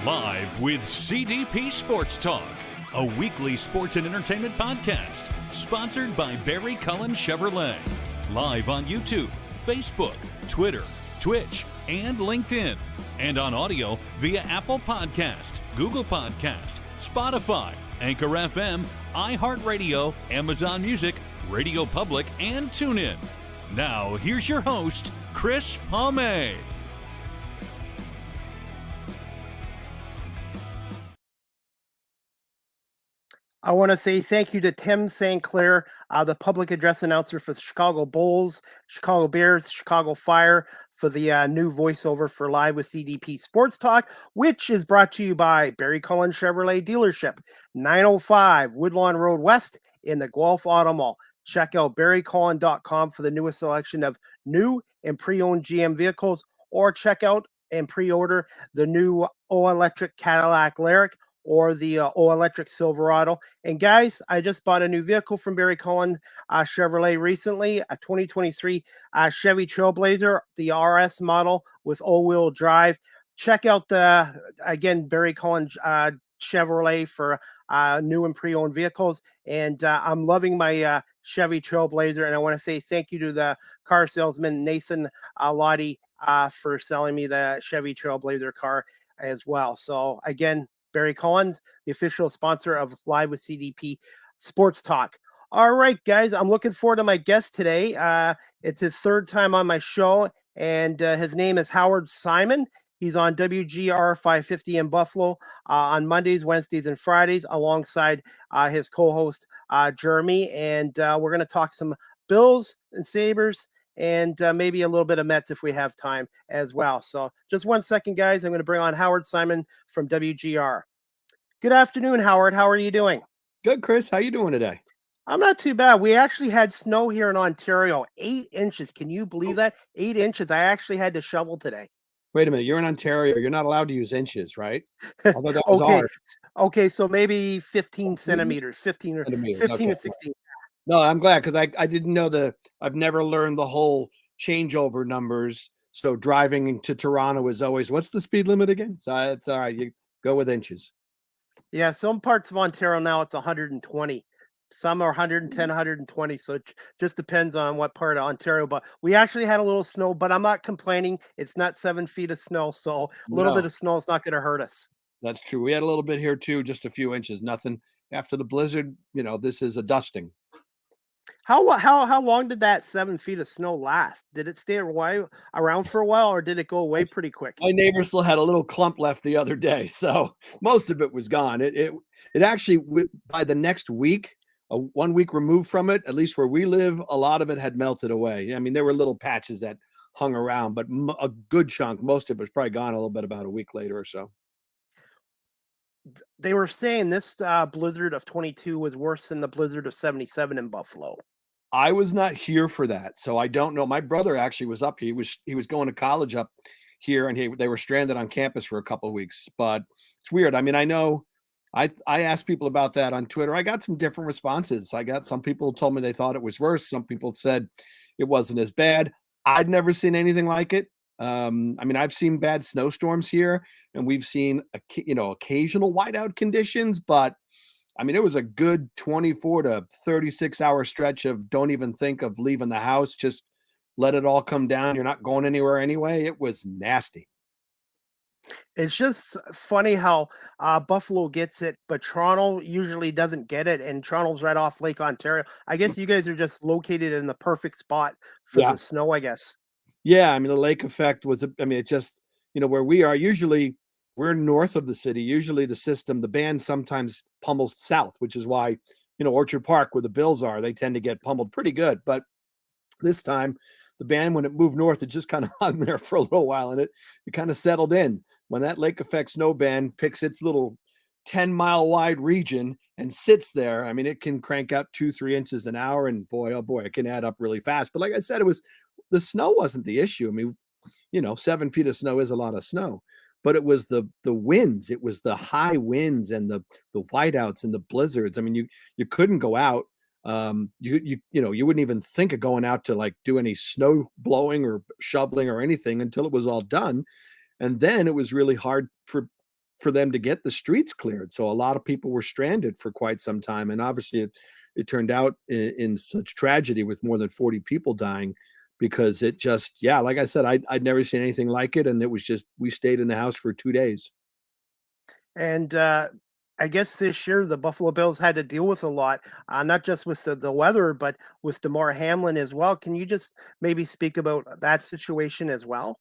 Live with CDP Sports Talk, a weekly sports and entertainment podcast sponsored by Barry Cullen Chevrolet. Live on YouTube, Facebook, Twitter, Twitch, and LinkedIn. And on audio via Apple Podcast, Google Podcast, Spotify, Anchor FM, iHeartRadio, Amazon Music, Radio Public, and TuneIn. Now, here's your host, Chris Palme. I want to say thank you to Tim St. Clair, the public address announcer for the Chicago Bulls, Chicago Bears, Chicago Fire, for the new voiceover for Live with CDP Sports Talk, which is brought to you by Barry Cullen Chevrolet Dealership, 905 Woodlawn Road West in the Guelph Auto Mall. Check out barrycullen.com for the newest selection of new and pre-owned GM vehicles, or check out and pre-order the new all-electric Cadillac Lyriq or the all-electric Silverado. And guys, I just bought a new vehicle from Barry Cullen Chevrolet recently, a 2023 Chevy Trailblazer, the RS model with all-wheel drive. Check out again, Barry Cullen Chevrolet for new and pre-owned vehicles. And I'm loving my Chevy Trailblazer. And I want to say thank you to the car salesman, Nathan Lottie, for selling me the Chevy Trailblazer car as well. So again, Barry Collins, the official sponsor of Live with CDP Sports Talk. All right, guys, I'm looking forward to my guest today. It's his third time on my show, and his name is Howard Simon. He's on WGR 550 in Buffalo on Mondays, Wednesdays, and Fridays, alongside his co-host, Jeremy. And we're going to talk some Bills and Sabres, and maybe a little bit of Mets if we have time as well. So just 1 second, guys. I'm going to bring on Howard Simon from WGR. Good afternoon, Howard. How are you doing? Good, Chris. How you doing today? I'm not too bad. We actually had snow here in Ontario, 8 inches. Can you believe that? 8 inches. I actually had to shovel today. Wait a minute. You're in Ontario. You're not allowed to use inches, right? Although that was ours. Okay, so maybe 15 centimeters, 15 to 16. No, I'm glad, because I didn't know I've never learned the whole changeover numbers. So driving to Toronto is always, what's the speed limit again? So it's all right. You go with inches. Yeah, some parts of Ontario now it's 120. Some are 110, 120. So it just depends on what part of Ontario. But we actually had a little snow, but I'm not complaining. It's not 7 feet of snow. So a little bit of snow is not going to hurt us. That's true. We had a little bit here too, just a few inches. Nothing after the blizzard. This is a dusting. How long did that 7 feet of snow last? Did it stay around for a while, or did it go away pretty quick? My neighbor still had a little clump left the other day, so most of it was gone. It actually, by the next week, 1 week removed from it, at least where we live, a lot of it had melted away. I mean, there were little patches that hung around, but a good chunk, most of it was probably gone a little bit about a week later or so. They were saying this blizzard of 22 was worse than the blizzard of 77 in Buffalo. I was not here for that, so I don't know. My brother actually was up. He was going to college up here, and they were stranded on campus for a couple of weeks. But it's weird. I mean, I know I asked people about that on Twitter. I got some different responses. I got some people told me they thought it was worse. Some people said it wasn't as bad. I'd never seen anything like it. I mean, I've seen bad snowstorms here, and we've seen occasional whiteout conditions, but I mean, it was a good 24 to 36 hour stretch of don't even think of leaving the house. Just let it all come down. You're not going anywhere anyway. It was nasty. It's just funny how Buffalo gets it, but Toronto usually doesn't get it. And Toronto's right off Lake Ontario. I guess you guys are just located in the perfect spot for the snow, I guess. Yeah. I mean, the lake effect was, it just, where we are usually, we're north of the city. Usually the band sometimes pummels south, which is why, Orchard Park, where the Bills are, they tend to get pummeled pretty good. But this time, the band, when it moved north, it just kind of hung there for a little while, and it kind of settled in. When that lake effect snow band picks its little 10-mile wide region and sits there, I mean, it can crank out 2-3 inches an hour, and boy, oh boy, it can add up really fast. But like I said, the snow wasn't the issue. I mean, 7 feet of snow is a lot of snow. But it was the winds, it was the high winds and the whiteouts and the blizzards. I mean, you couldn't go out. You wouldn't even think of going out to like do any snow blowing or shoveling or anything until it was all done. And then it was really hard for for them to get the streets cleared. So a lot of people were stranded for quite some time. And obviously it turned out in such tragedy with more than 40 people dying because it just, yeah, like I said, I'd never seen anything like it. And it was just, we stayed in the house for 2 days. And I guess this year the Buffalo Bills had to deal with a lot, not just with the weather, but with Damar Hamlin as well. Can you just maybe speak about that situation as well?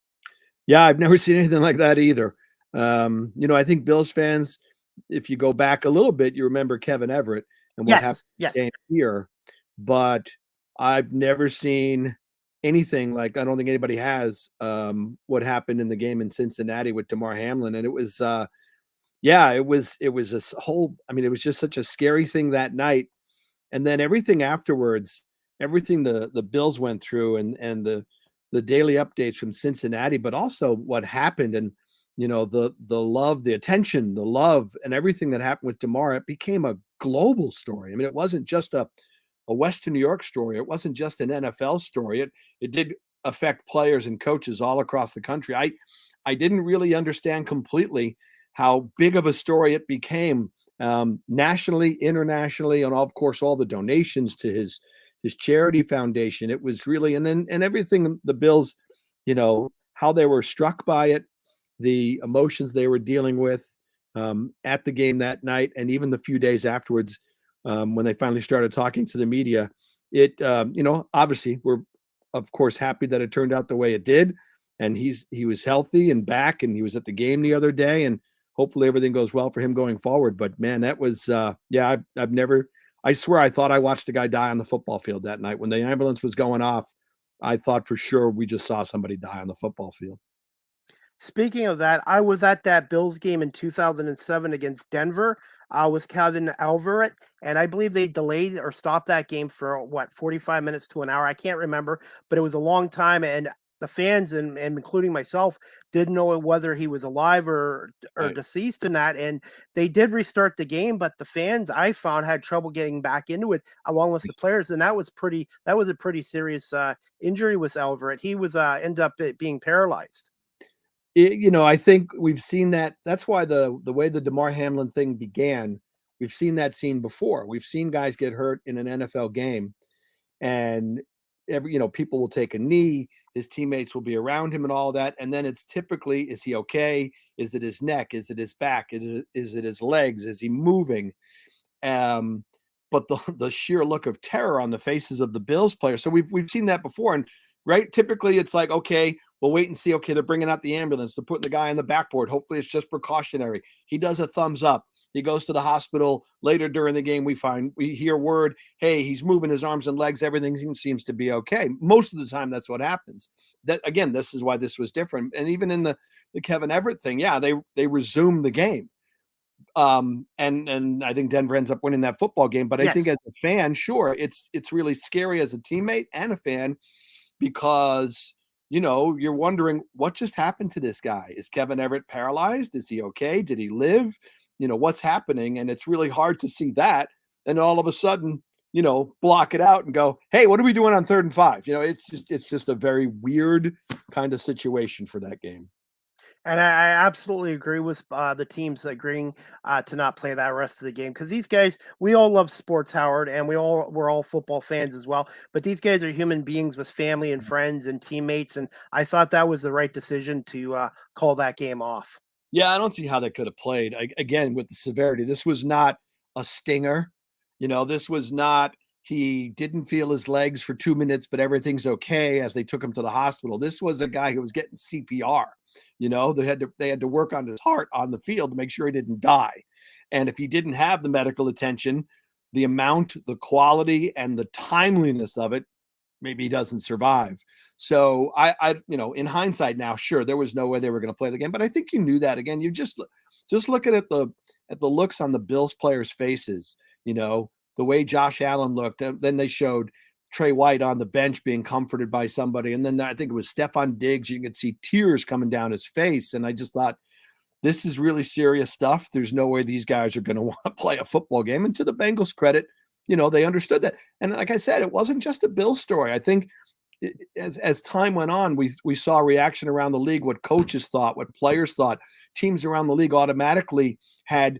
Yeah, I've never seen anything like that either. I think Bills fans, if you go back a little bit, you remember Kevin Everett and what happened Yes, yes. here. But I've never seen anything like, I don't think anybody has, what happened in the game in Cincinnati with Damar Hamlin. And it was, it was this whole, I mean, it was just such a scary thing that night. And then everything afterwards, everything the Bills went through and the daily updates from Cincinnati, but also what happened and the love, the attention, the love, and everything that happened with Damar, it became a global story. I mean, it wasn't just a Western New York story. It wasn't just an NFL story. It did affect players and coaches all across the country. I didn't really understand completely how big of a story it became, nationally, internationally, and of course all the donations to his charity foundation. It was really, and everything the Bills, how they were struck by it, the emotions they were dealing with at the game that night, and even the few days afterwards when they finally started talking to the media. It, obviously we're of course happy that it turned out the way it did, and he was healthy and back, and he was at the game the other day, and hopefully everything goes well for him going forward. But man, that was, I've never, I swear I thought I watched a guy die on the football field that night. When the ambulance was going off, I thought for sure we just saw somebody die on the football field. Speaking of that, I was at that Bills game in 2007 against Denver with Calvin Alvarez, and I believe they delayed or stopped that game for what, 45 minutes to an hour. I can't remember, but it was a long time, and the fans and including myself didn't know whether he was alive or Right. deceased in that. And they did restart the game, but the fans I found had trouble getting back into it along with the players, and that was a pretty serious injury with Alvarez. He was ended up being paralyzed. I think we've seen that. That's why the way the Damar Hamlin thing began, we've seen that scene before. We've seen guys get hurt in an NFL game, and people will take a knee, his teammates will be around him and all that, and then it's typically, is he okay? Is it his neck? Is it his back? Is it his legs? Is he moving? But the sheer look of terror on the faces of the Bills players. So we've seen that before, and right, typically it's like, okay, we'll wait and see. Okay, they're bringing out the ambulance, they're putting the guy on the backboard. Hopefully it's just precautionary. He does a thumbs up. He goes to the hospital. Later during the game, we hear word, hey, he's moving his arms and legs. Everything seems to be okay. Most of the time, that's what happens. That, again, this is why this was different. And even in the Kevin Everett thing, yeah, they resumed the game. And I think Denver ends up winning that football game. But I think Yes. as a fan, sure, it's really scary as a teammate and a fan, because you're wondering what just happened to this guy. Is Kevin Everett paralyzed? Is he okay? Did he live? What's happening? And it's really hard to see that. And all of a sudden, block it out and go, hey, what are we doing on 3rd and 5? It's just a very weird kind of situation for that game. And I absolutely agree with the teams agreeing to not play that rest of the game, because these guys, we all love sports, Howard, and we're all football fans as well. But these guys are human beings with family and friends and teammates, and I thought that was the right decision to call that game off. Yeah, I don't see how they could have played. Again, with the severity, this was not a stinger. This was not, he didn't feel his legs for 2 minutes, but everything's okay as they took him to the hospital. This was a guy who was getting CPR. They had to work on his heart on the field to make sure he didn't die. And if he didn't have the medical attention, the amount, the quality, and the timeliness of it, maybe he doesn't survive. So in hindsight now, sure, there was no way they were going to play the game, but I think you knew that. Again, you just looking at the looks on the Bills players' faces, the way Josh Allen looked. Then they showed Trey White on the bench being comforted by somebody, and then I think it was Stephon Diggs. You could see tears coming down his face, and I just thought, this is really serious stuff. There's no way these guys are going to want to play a football game. And to the Bengals' credit, they understood that. And like I said, it wasn't just a Bills story. I think as time went on, we saw a reaction around the league, what coaches thought, what players thought. Teams around the league automatically had,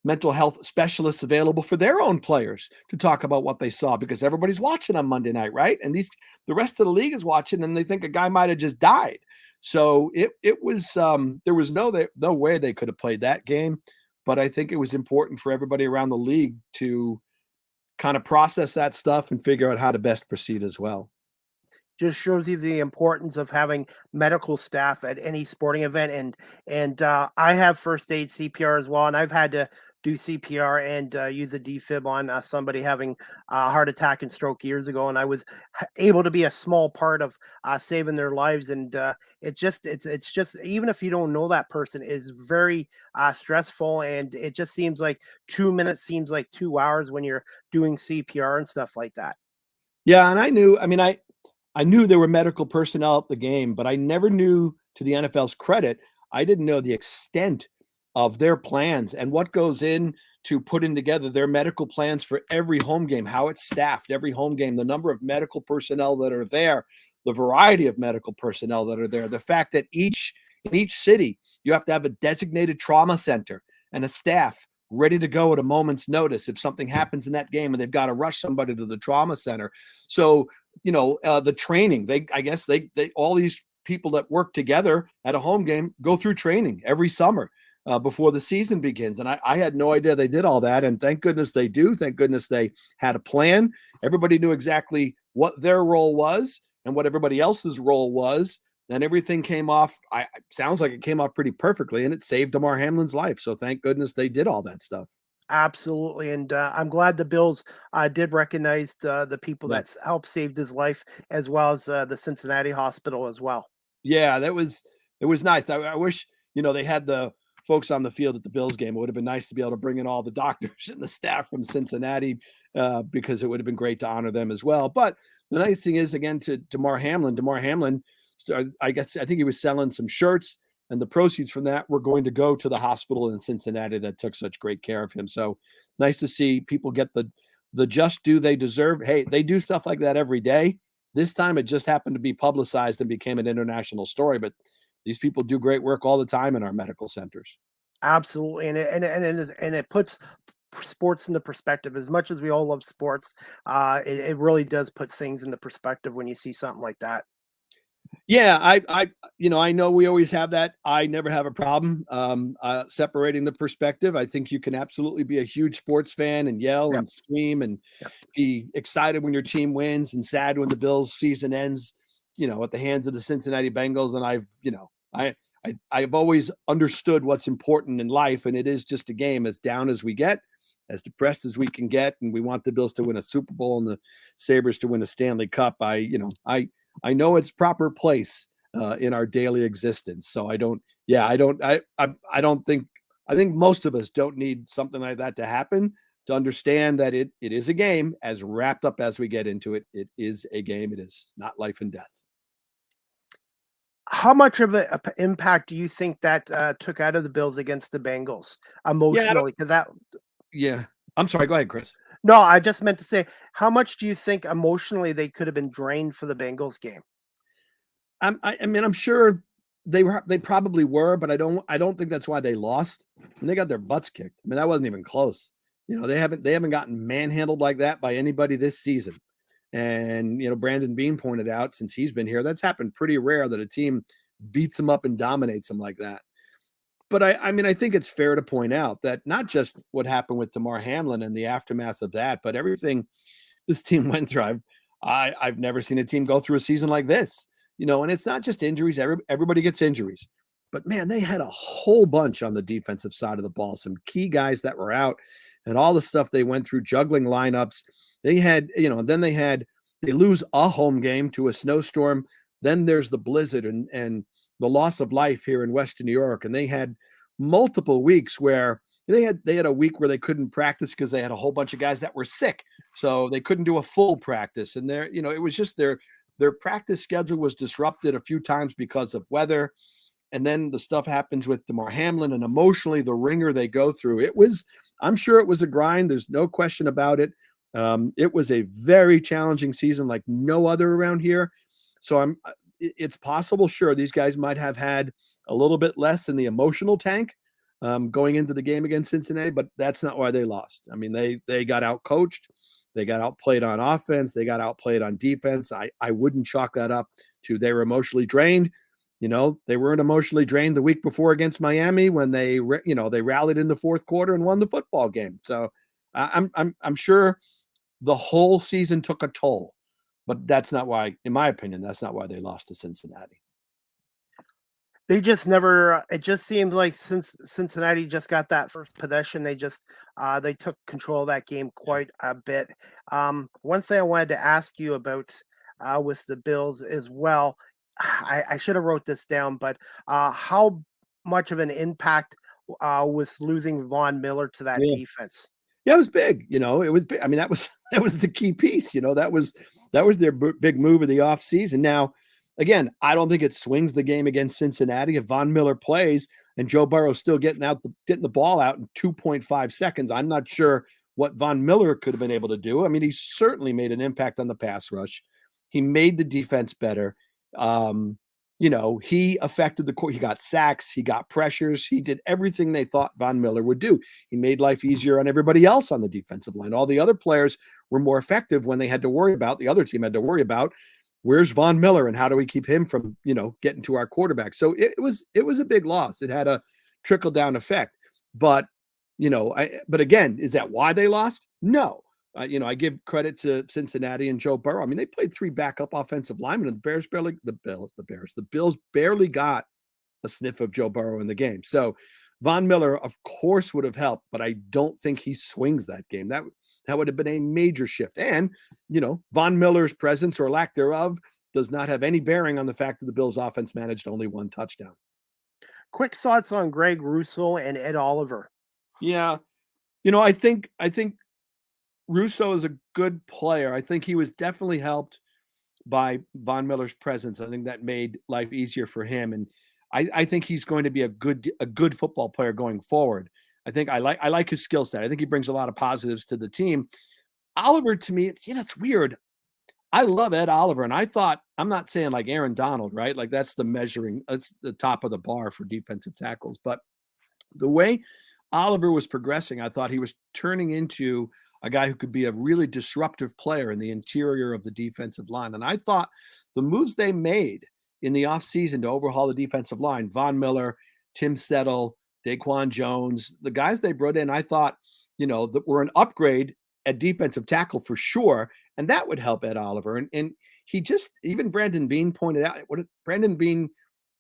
mental health specialists available for their own players to talk about what they saw, because everybody's watching on Monday night, right? And the rest of the league is watching, and they think a guy might have just died. So it was there was no way they could have played that game, but I think it was important for everybody around the league to kind of process that stuff and figure out how to best proceed as well. Just shows you the importance of having medical staff at any sporting event. And I have first aid CPR as well, and I've had to do CPR and use a defib on somebody having a heart attack and stroke years ago, and I was able to be a small part of saving their lives. And it's just even if you don't know that person, is very stressful, and it just seems like 2 minutes seems like 2 hours when you're doing CPR and stuff like that. Yeah, and I knew there were medical personnel at the game, but I never knew, to the NFL's credit, I didn't know the extent of their plans and what goes into putting together their medical plans for every home game, how it's staffed every home game, the number of medical personnel that are there, the variety of medical personnel that are there, the fact that in each city, you have to have a designated trauma center and a staff ready to go at a moment's notice if something happens in that game and they've got to rush somebody to the trauma center. So, the training, I guess all these people that work together at a home game go through training every summer before the season begins. And I had no idea they did all that. And thank goodness they do. Thank goodness they had a plan. Everybody knew exactly what their role was and what everybody else's role was. And everything came off. Sounds like it came off pretty perfectly, and it saved Damar Hamlin's life. So thank goodness they did all that stuff. Absolutely, and I'm glad the Bills did recognize the people that helped saved his life, as well as the Cincinnati hospital as well. Yeah, it was nice. I wish they had the folks on the field at the Bills game. It would have been nice to be able to bring in all the doctors and the staff from Cincinnati, because it would have been great to honor them as well. But the nice thing is, again, to Damar Hamlin, I think he was selling some shirts, and the proceeds from that were going to go to the hospital in Cincinnati that took such great care of him. So nice to see people get the just due they deserve. Hey, they do stuff like that every day. This time it just happened to be publicized and became an international story, but these people do great work all the time in our medical centers. Absolutely, and it puts sports into perspective. As much as we all love sports, it really does put things into perspective when you see something like that. Yeah, I know we always have that. I never have a problem separating the perspective. I think you can absolutely be a huge sports fan and yell and scream and be excited when your team wins and sad when the Bills season ends, at the hands of the Cincinnati Bengals. And I've always understood what's important in life, and it is just a game. As down as we get, as depressed as we can get, and we want the Bills to win a Super Bowl and the Sabres to win a Stanley Cup. I know its proper place in our daily existence. So I think most of us don't need something like that to happen to understand that it is a game. As wrapped up as we get into it, it is a game. It is not life and death. How much of an impact do you think that took out of the Bills against the Bengals emotionally? Yeah. I'm sorry. Go ahead, Chris. No, I just meant to say, how much do you think emotionally they could have been drained for the Bengals game? I'm sure they probably were, but I don't think that's why they lost. And they got their butts kicked. That wasn't even close. They haven't gotten manhandled like that by anybody this season. And Brandon Beane pointed out, since he's been here, that's happened pretty rare that a team beats them up and dominates them like that. But I think it's fair to point out that not just what happened with Damar Hamlin and the aftermath of that, but everything this team went through. I've never seen a team go through a season like this, and it's not just injuries. Everybody gets injuries, but man, they had a whole bunch on the defensive side of the ball, some key guys that were out, and all the stuff they went through, juggling lineups. They had, then they lose a home game to a snowstorm. Then there's the blizzard and the loss of life here in Western New York. And they had multiple weeks where they had a week where they couldn't practice because they had a whole bunch of guys that were sick. So they couldn't do a full practice. And it was just their practice schedule was disrupted a few times because of weather. And then the stuff happens with Damar Hamlin, and emotionally the ringer they go through. I'm sure it was a grind. There's no question about it. It was a very challenging season like no other around here. So it's possible, sure, these guys might have had a little bit less in the emotional tank going into the game against Cincinnati, but that's not why they lost. I mean, they got out coached. They got outplayed on offense. They got outplayed on defense. I wouldn't chalk that up to they were emotionally drained. They weren't emotionally drained the week before against Miami when they rallied in the fourth quarter and won the football game. So I'm sure the whole season took a toll, but that's not why, in my opinion, that's not why they lost to Cincinnati. They just never. It just seems like since Cincinnati just got that first possession, they took control of that game quite a bit. One thing I wanted to ask you about with the Bills as well. I should have wrote this down, but how much of an impact was losing Von Miller to that defense? Yeah, it was big. It was big. I mean, that was the key piece. That was their big move of the offseason. Now, again, I don't think it swings the game against Cincinnati if Von Miller plays and Joe Burrow's still getting the ball out in 2.5 seconds. I'm not sure what Von Miller could have been able to do. I mean, he certainly made an impact on the pass rush. He made the defense better. He affected the court. He got sacks. He got pressures. He did everything they thought Von Miller would do. He made life easier on everybody else on the defensive line. All the other players were more effective when they had to worry about, the other team had to worry about, where's Von Miller and how do we keep him from, getting to our quarterback? So it was a big loss. It had a trickle down effect, but again, is that why they lost? No. I give credit to Cincinnati and Joe Burrow. I mean, they played 3 backup offensive linemen, and the Bills barely got a sniff of Joe Burrow in the game. So Von Miller, of course, would have helped, but I don't think he swings that game. That would have been a major shift. And, Von Miller's presence or lack thereof does not have any bearing on the fact that the Bills offense managed only 1 touchdown. Quick thoughts on Greg Russo and Ed Oliver. Yeah. I think Russo is a good player. I think he was definitely helped by Von Miller's presence. I think that made life easier for him. And I think he's going to be a good football player going forward. I like his skill set. I think he brings a lot of positives to the team. Oliver, to me, it's weird. I love Ed Oliver, and I thought, I'm not saying like Aaron Donald, right? Like that's the top of the bar for defensive tackles. But the way Oliver was progressing, I thought he was turning into a guy who could be a really disruptive player in the interior of the defensive line. And I thought the moves they made in the offseason to overhaul the defensive line, Von Miller, Tim Settle, Daquan Jones, the guys they brought in, I thought, that were an upgrade at defensive tackle for sure. And that would help Ed Oliver. And he just, even Brandon Beane pointed out, Brandon Beane,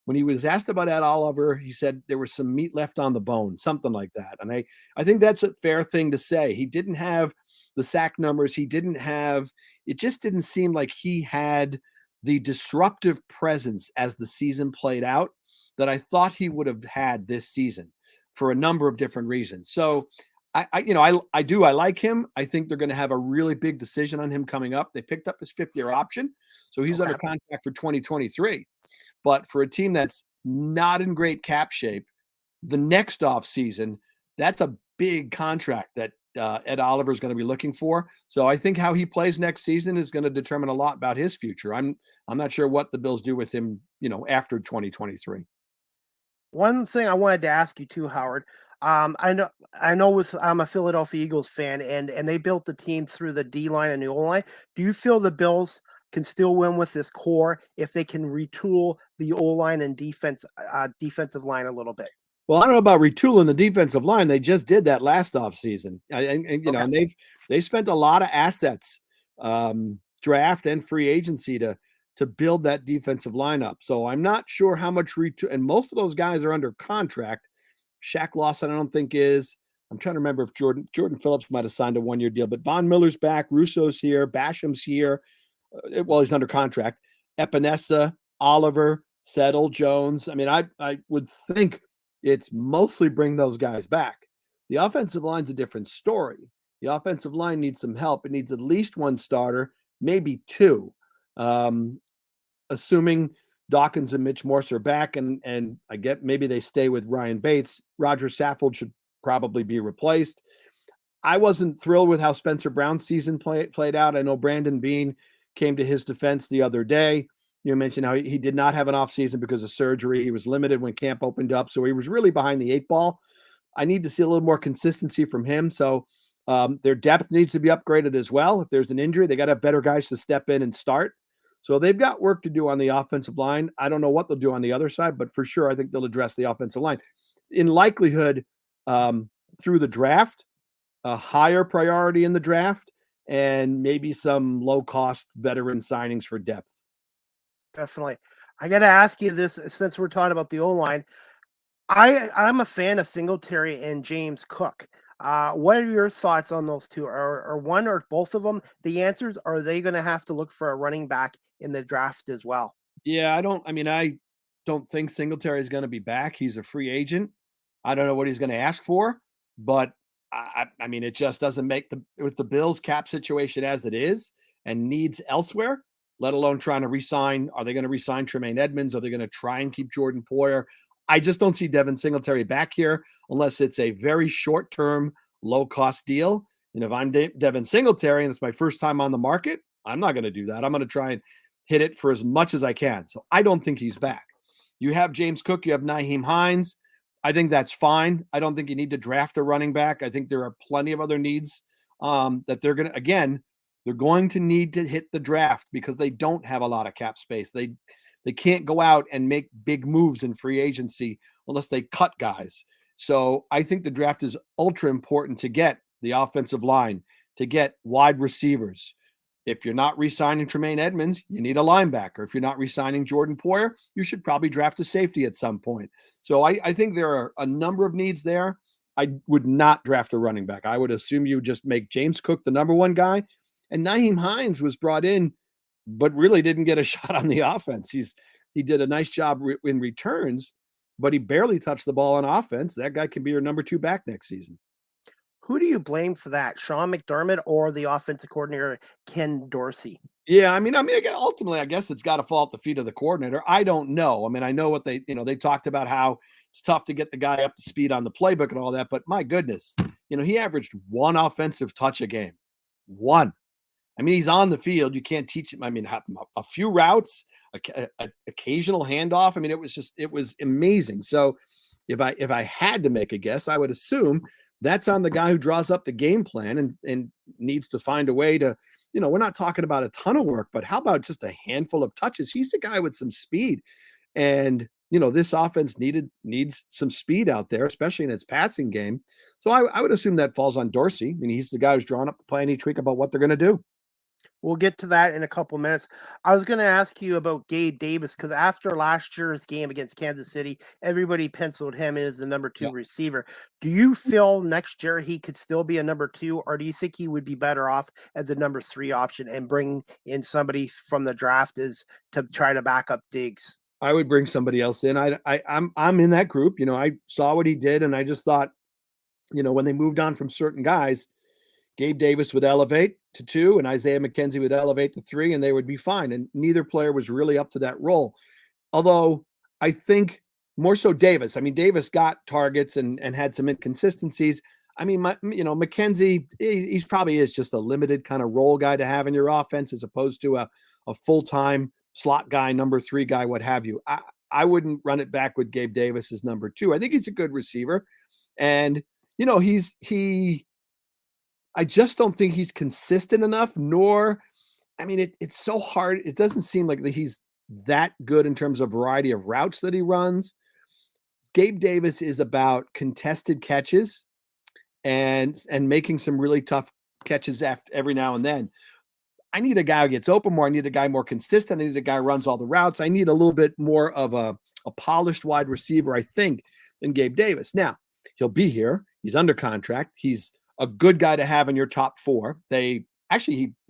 when he was asked about Ed Oliver, he said there was some meat left on the bone, something like that. And I think that's a fair thing to say. He didn't have the sack numbers. It just didn't seem like he had the disruptive presence as the season played out that I thought he would have had this season for a number of different reasons. So I like him. I think they're going to have a really big decision on him coming up. They picked up his 5th-year option, so he's under contract for 2023. But for a team that's not in great cap shape, the next offseason, that's a big contract that Ed Oliver is going to be looking for. So I think how he plays next season is going to determine a lot about his future. I'm not sure what the Bills do with him, after 2023. One thing I wanted to ask you too, Howard. I'm a Philadelphia Eagles fan, and they built the team through the D line and the O line. Do you feel the Bills can still win with this core if they can retool the O line and defensive line a little bit? Well, I don't know about retooling the defensive line. They just did that last offseason. And they spent a lot of assets, draft and free agency to build that defensive line up. So I'm not sure how much and most of those guys are under contract. Shaq Lawson, I don't think is. I'm trying to remember if Jordan Phillips might have signed a 1-year deal, but Von Miller's back, Russo's here, Basham's here. He's under contract. Epinesa, Oliver, Settle, Jones. I mean, I would think it's mostly bring those guys back. The offensive line's a different story. The offensive line needs some help. It needs at least 1 starter, maybe 2. Assuming Dawkins and Mitch Morse are back, and I get maybe they stay with Ryan Bates. Roger Saffold should probably be replaced. I wasn't thrilled with how Spencer Brown's season played out. I know Brandon Bean came to his defense the other day. You mentioned how he did not have an offseason because of surgery. He was limited when camp opened up, so he was really behind the 8 ball. I need to see a little more consistency from him. So their depth needs to be upgraded as well. If there's an injury, they got to have better guys to step in and start. So they've got work to do on the offensive line. I don't know what they'll do on the other side, but for sure, I think they'll address the offensive line. In likelihood, through the draft, a higher priority in the draft, and maybe some low-cost veteran signings for depth. Definitely. I got to ask you this, since we're talking about the O-line. I'm a fan of Singletary and James Cook. What are your thoughts on those two? Are one or both of them the answers? Or are they going to have to look for a running back in the draft as well? Yeah, I don't think Singletary is going to be back. He's a free agent. I don't know what he's going to ask for, but I mean, it just doesn't make with the Bills cap situation as it is and needs elsewhere, let alone trying to re-sign. Are they going to re-sign Tremaine Edmonds? Are they going to try and keep Jordan Poyer? I just don't see Devin Singletary back here unless it's a very short-term, low-cost deal. And if I'm Devin Singletary and it's my first time on the market, I'm not going to do that. I'm going to try and hit it for as much as I can. So I don't think he's back. You have James Cook. You have Nyheim Hines. I think that's fine. I don't think you need to draft a running back. I think there are plenty of other needs that they're going to need to hit the draft because they don't have a lot of cap space. They can't go out and make big moves in free agency unless they cut guys. So I think the draft is ultra important to get the offensive line, to get wide receivers. If you're not re-signing Tremaine Edmonds, you need a linebacker. If you're not re-signing Jordan Poyer, you should probably draft a safety at some point. So I think there are a number of needs there. I would not draft a running back. I would assume you just make James Cook the number one guy. And Nyheim Hines was brought in, but really didn't get a shot on the offense. He did a nice job in returns, but he barely touched the ball on offense. That guy can be your number 2 back next season. Who do you blame for that, Sean McDermott or the offensive coordinator, Ken Dorsey? Yeah, I mean, ultimately, I guess it's got to fall at the feet of the coordinator. I don't know. I mean, I know what they talked about how it's tough to get the guy up to speed on the playbook and all that, but my goodness, he averaged 1 offensive touch a game. 1. I mean, he's on the field. You can't teach him. I mean, a few routes, occasional handoff. I mean, it was amazing. So if I had to make a guess, I would assume that's on the guy who draws up the game plan and needs to find a way to, we're not talking about a ton of work, but how about just a handful of touches? He's the guy with some speed. And, this offense needs some speed out there, especially in its passing game. So I would assume that falls on Dorsey. I mean, he's the guy who's drawing up the plan each week about what they're going to do. We'll get to that in a couple minutes. I was going to ask you about Gabe Davis because after last year's game against Kansas City, everybody penciled him in as the number 2 receiver. Do you feel next year he could still be a number 2, or do you think he would be better off as a number 3 option and bring in somebody from the draft to try to back up Diggs? I would bring somebody else in. I'm in that group. I saw what he did, and I just thought, when they moved on from certain guys, Gabe Davis would elevate to 2 and Isaiah McKenzie would elevate to 3, and they would be fine. And neither player was really up to that role. Although I think more so Davis. I mean, Davis got targets and had some inconsistencies. I mean, McKenzie, he's probably is just a limited kind of role guy to have in your offense as opposed to a full-time slot guy, number 3 guy, what have you. I wouldn't run it back with Gabe Davis as number 2. I think he's a good receiver. And, I just don't think he's consistent enough, it's so hard. It doesn't seem like that he's that good in terms of variety of routes that he runs. Gabe Davis is about contested catches and making some really tough catches every now and then. I need a guy who gets open more. I need a guy more consistent. I need a guy who runs all the routes. I need a little bit more of a polished wide receiver, I think, than Gabe Davis. Now, he'll be here. He's under contract. He's a good guy to have in your top 4. He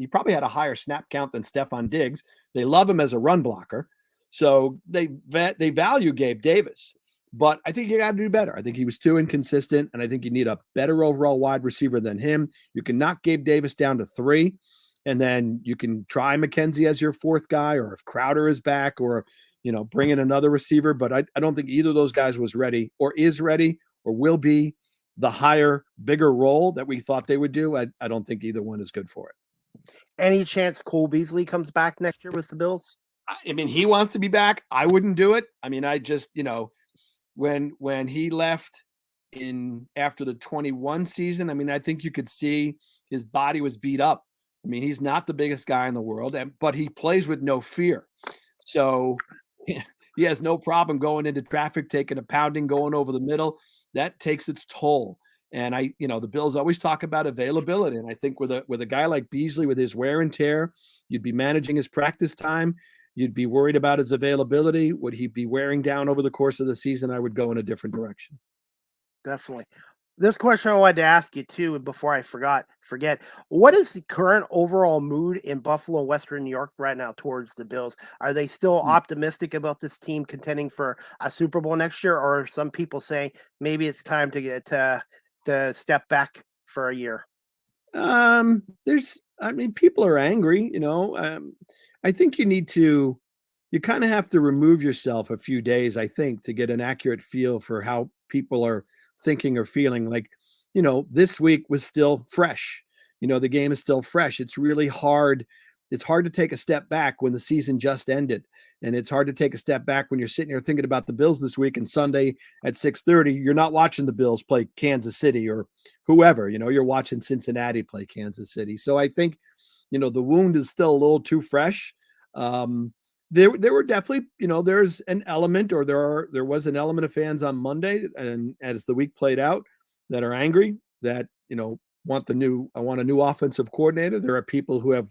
probably had a higher snap count than Stephon Diggs. They love him as a run blocker. So they value Gabe Davis. But I think you got to do better. I think he was too inconsistent, and I think you need a better overall wide receiver than him. You can knock Gabe Davis down to 3, and then you can try McKenzie as your 4th guy, or if Crowder is back, or bring in another receiver. But I don't think either of those guys was ready or is ready or will be the higher, bigger role that we thought they would do, I don't think either one is good for it. Any chance Cole Beasley comes back next year with the Bills? I mean, he wants to be back. I wouldn't do it. I mean, I just, when he left after the 21 season, I mean, I think you could see his body was beat up. I mean, he's not the biggest guy in the world, but he plays with no fear. So he has no problem going into traffic, taking a pounding, going over the middle. That takes its toll. And the Bills always talk about availability. And I think with a guy like Beasley, with his wear and tear, you'd be managing his practice time. You'd be worried about his availability. Would he be wearing down over the course of the season? I would go in a different direction. Definitely. This question I wanted to ask you too, before I forget, what is the current overall mood in Buffalo and Western New York right now towards the Bills? Are they still optimistic about this team contending for a Super Bowl next year, or are some people saying maybe it's time to get to step back for a year? People are angry, I think you kind of have to remove yourself a few days, I think, to get an accurate feel for how people are thinking or feeling. Like, this week was still fresh. The game is still fresh. It's really hard. It's hard to take a step back when the season just ended. And it's hard to take a step back when you're sitting here thinking about the Bills this week, and Sunday at 6:30, you're not watching the Bills play Kansas City or whoever, you're watching Cincinnati play Kansas City. So I think, the wound is still a little too fresh. There were definitely, there's an element, or there was an element of fans on Monday, and as the week played out, that are angry, that, want a new offensive coordinator. There are people who have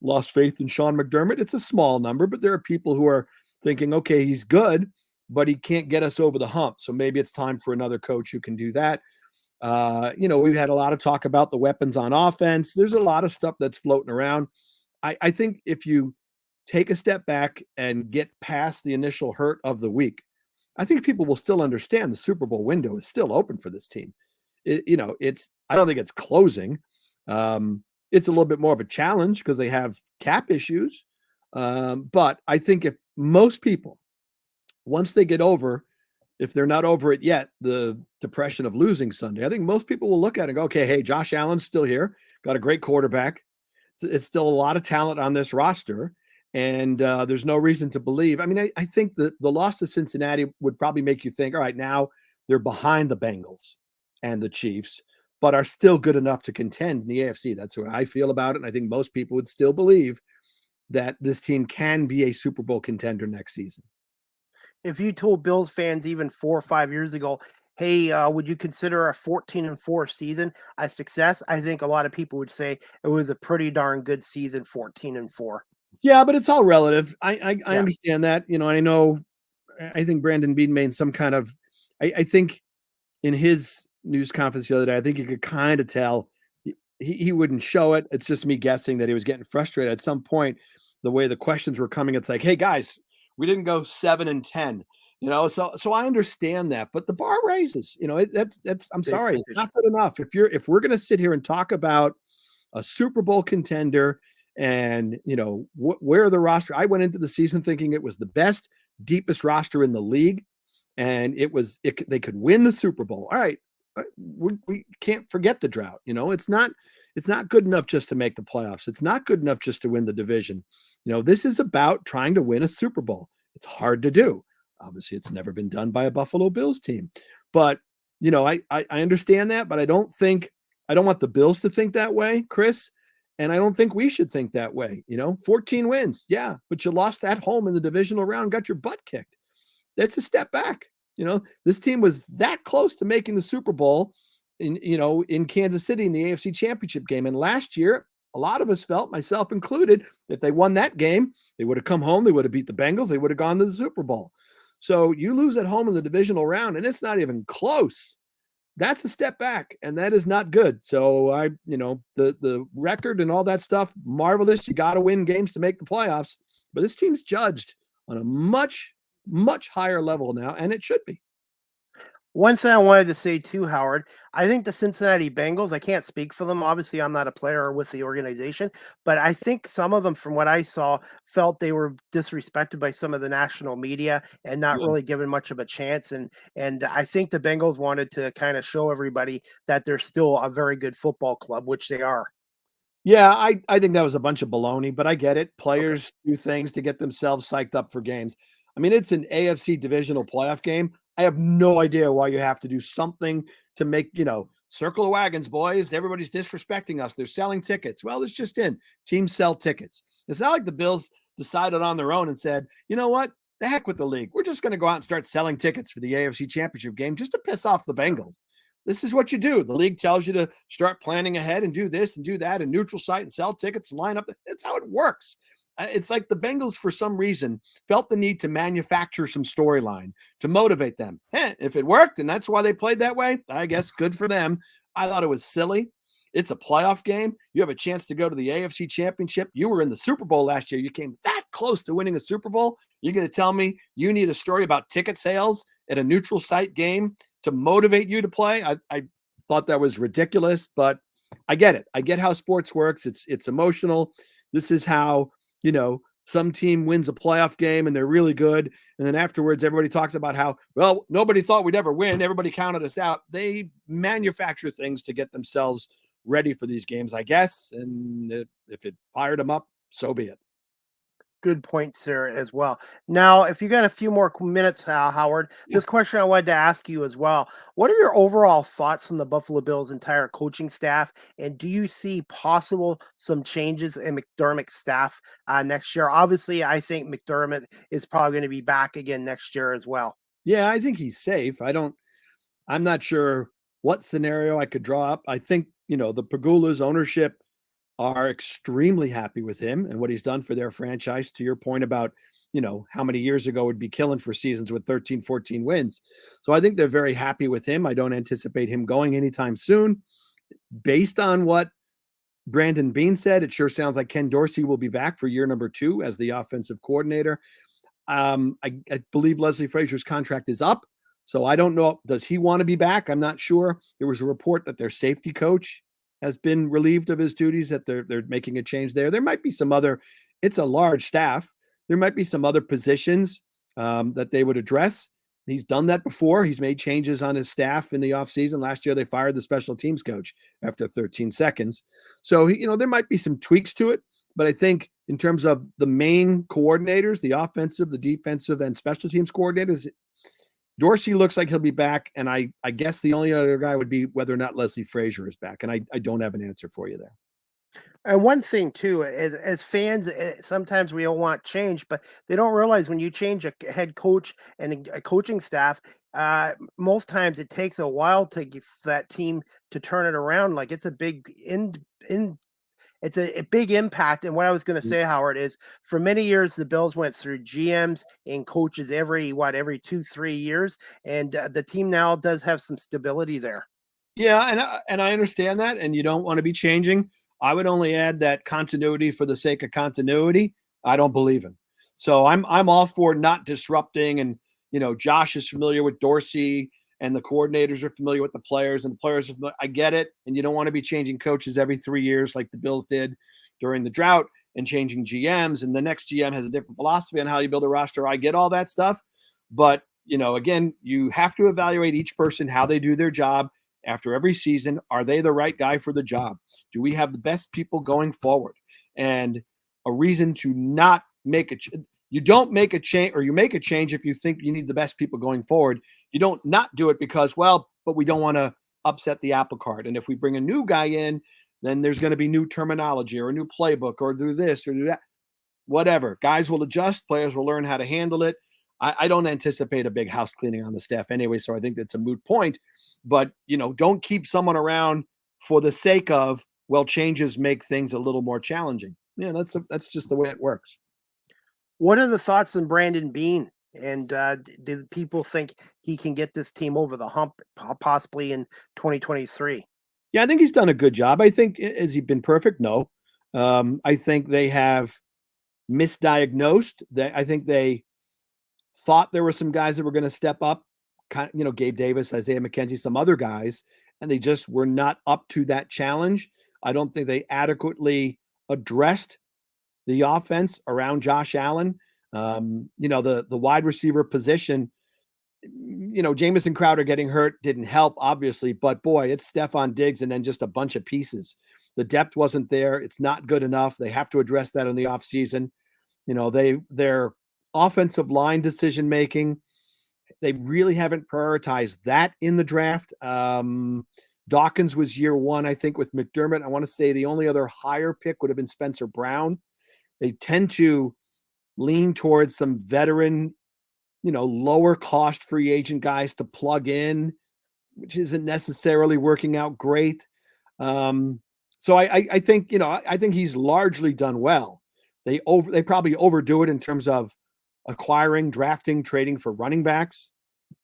lost faith in Sean McDermott. It's a small number, but there are people who are thinking, okay, he's good, but he can't get us over the hump. So maybe it's time for another coach who can do that. We've had a lot of talk about the weapons on offense. There's a lot of stuff that's floating around. I think if you take a step back and get past the initial hurt of the week, I think people will still understand the Super Bowl window is still open for this team. I don't think it's closing. It's a little bit more of a challenge because they have cap issues. But I think if most people, once they get over, if they're not over it yet, the depression of losing Sunday, I think most people will look at it and go, okay, hey, Josh Allen's still here, got a great quarterback. It's still a lot of talent on this roster. And there's no reason to believe. I mean, I think the loss to Cincinnati would probably make you think, all right, now they're behind the Bengals and the Chiefs, but are still good enough to contend in the AFC. That's what I feel about it. And I think most people would still believe that this team can be a Super Bowl contender next season. If you told Bills fans even 4 or 5 years ago, hey, would you consider a 14-4 season a success? I think a lot of people would say it was a pretty darn good season, 14-4. Yeah, but it's all relative. I understand that. I think Brandon Beane made some kind of, I think in his news conference the other day, I think you could kind of tell he wouldn't show it. It's just me guessing that he was getting frustrated at some point. The way the questions were coming, it's like, hey guys, we didn't go 7-10, so I understand that, but the bar raises, I'm sorry, it's not good enough. If we're going to sit here and talk about a Super Bowl contender and, where the roster, I went into the season thinking it was the best, deepest roster in the league. And they could win the Super Bowl. All right. We can't forget the drought. It's not good enough just to make the playoffs. It's not good enough just to win the division. This is about trying to win a Super Bowl. It's hard to do. Obviously, it's never been done by a Buffalo Bills team. But, I understand that, but I don't want the Bills to think that way, Chris. And I don't think we should think that way. 14 wins. Yeah, but you lost at home in the divisional round, got your butt kicked. That's a step back. This team was that close to making the Super Bowl in Kansas City in the AFC Championship game. And last year, a lot of us felt, myself included, if they won that game, they would have come home, they would have beat the Bengals, they would have gone to the Super Bowl. So you lose at home in the divisional round, and it's not even close. That's a step back, and that is not good. So the record and all that stuff, marvelous. You got to win games to make the playoffs, but this team's judged on a much, much higher level now, and it should be. One thing I wanted to say too, Howard, I think the Cincinnati Bengals, I can't speak for them. Obviously, I'm not a player with the organization, but I think some of them, from what I saw, felt they were disrespected by some of the national media and not Yeah. really given much of a chance. And I think the Bengals wanted to kind of show everybody that they're still a very good football club, which they are. Yeah, I think that was a bunch of baloney, but I get it. Okay. Players do things to get themselves psyched up for games. I mean, it's an AFC divisional playoff game. I have no idea why you have to do something to make, circle of wagons, boys. Everybody's disrespecting us. They're selling tickets. Well, it's just in. Teams sell tickets. It's not like the Bills decided on their own and said, you know what? The heck with the league. We're just going to go out and start selling tickets for the AFC Championship game just to piss off the Bengals. This is what you do. The league tells you to start planning ahead and do this and do that and neutral site and sell tickets and line up. That's how it works. It's like the Bengals, for some reason, felt the need to manufacture some storyline to motivate them. If it worked and that's why they played that way, I guess good for them. I thought it was silly. It's a playoff game. You have a chance to go to the AFC Championship. You were in the Super Bowl last year. You came that close to winning a Super Bowl. You're going to tell me you need a story about ticket sales at a neutral site game to motivate you to play? I thought that was ridiculous, but I get it. I get how sports works. It's emotional. This is how, some team wins a playoff game and they're really good. And then afterwards, everybody talks about how, well, nobody thought we'd ever win. Everybody counted us out. They manufacture things to get themselves ready for these games, I guess. And if it fired them up, so be it. Good point, Sarah, as well. Now, if you got a few more minutes, Howard, Yeah. this question I wanted to ask you as well. What are your overall thoughts on the Buffalo Bills' entire coaching staff? And do you see possible some changes in McDermott's staff next year? Obviously, I think McDermott is probably going to be back again next year as well. Yeah, I think he's safe. I'm not sure what scenario I could draw up. I think, the Pegula's ownership are extremely happy with him and what he's done for their franchise. To your point about, how many years ago would be killing for seasons with 13, 14 wins. So I think they're very happy with him. I don't anticipate him going anytime soon. Based on what Brandon Beane said, it sure sounds like Ken Dorsey will be back for year number 2 as the offensive coordinator. I believe Leslie Frazier's contract is up. So I don't know. Does he want to be back? I'm not sure. There was a report that their safety coach has been relieved of his duties, that they're making a change there. There might be some other, it's a large staff. There might be some other positions that they would address. He's done that before. He's made changes on his staff in the offseason. Last year, they fired the special teams coach after 13 seconds. So, there might be some tweaks to it. But I think in terms of the main coordinators, the offensive, the defensive, and special teams coordinators, Dorsey looks like he'll be back. And I guess the only other guy would be whether or not Leslie Frazier is back. And I don't have an answer for you there. And one thing too, as fans, sometimes we all want change, but they don't realize when you change a head coach and a coaching staff, most times it takes a while to get that team to turn it around. Like it's a big in it's a big impact. And what I was going to say, Howard, is for many years the Bills went through GMs and coaches every 2-3 years, and the team now does have some stability there. Yeah, and I understand that, and you don't want to be changing. I would only add that continuity for the sake of continuity, I don't believe in. So I'm all for not disrupting, and Josh is familiar with Dorsey, and the coordinators are familiar with the players, and the players are familiar. I get it, and you don't want to be changing coaches every 3 years like the Bills did during the drought, and changing GMs, and the next GM has a different philosophy on how you build a roster. I get all that stuff, but again, you have to evaluate each person, how they do their job. After every season, are they the right guy for the job? Do we have the best people going forward? And a reason to not make you don't make a change, or you make a change if you think you need the best people going forward. You don't not do it because, well, but we don't want to upset the apple cart. And if we bring a new guy in, then there's going to be new terminology or a new playbook or do this or do that. Whatever. Guys will adjust. Players will learn how to handle it. I don't anticipate a big house cleaning on the staff anyway, so I think that's a moot point. But, don't keep someone around for the sake of, well, changes make things a little more challenging. Yeah, that's just the way it works. What are the thoughts on Brandon Beane? And do people think he can get this team over the hump possibly in 2023? Yeah, I think he's done a good job. I think, has he been perfect? No. I think they have misdiagnosed. I think they thought there were some guys that were going to step up kind of, Gabe Davis, Isaiah McKenzie, some other guys, and they just were not up to that challenge. I don't think they adequately addressed the offense around Josh Allen. The wide receiver position, Jamison Crowder getting hurt didn't help, obviously, but boy, it's Stephon Diggs and then just a bunch of pieces. The depth wasn't there. It's not good enough. They have to address that in the offseason. Their offensive line decision making, they really haven't prioritized that in the draft. Dawkins was year one, I think, with McDermott. I want to say the only other higher pick would have been Spencer Brown. They tend to lean towards some veteran, lower cost free agent guys to plug in, which isn't necessarily working out great. So I think, I think he's largely done well. They probably overdo it in terms of acquiring, drafting, trading for running backs.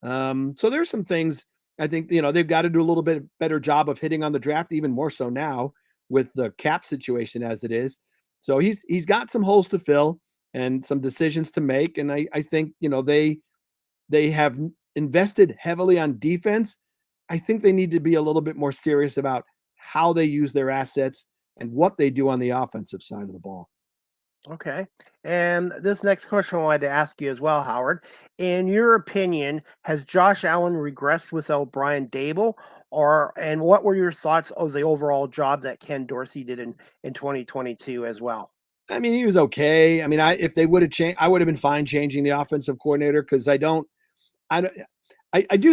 So there's some things I think, they've got to do a little bit better job of hitting on the draft, even more so now with the cap situation as it is. So he's got some holes to fill and some decisions to make. And I think, they have invested heavily on defense. I think they need to be a little bit more serious about how they use their assets and what they do on the offensive side of the ball. Okay. And this next question I wanted to ask you as well, Howard. In your opinion, has Josh Allen regressed without Brian Dable? And what were your thoughts of the overall job that Ken Dorsey did in 2022 as well? I mean, he was okay. I mean, if they would have changed, I would have been fine changing the offensive coordinator, because I do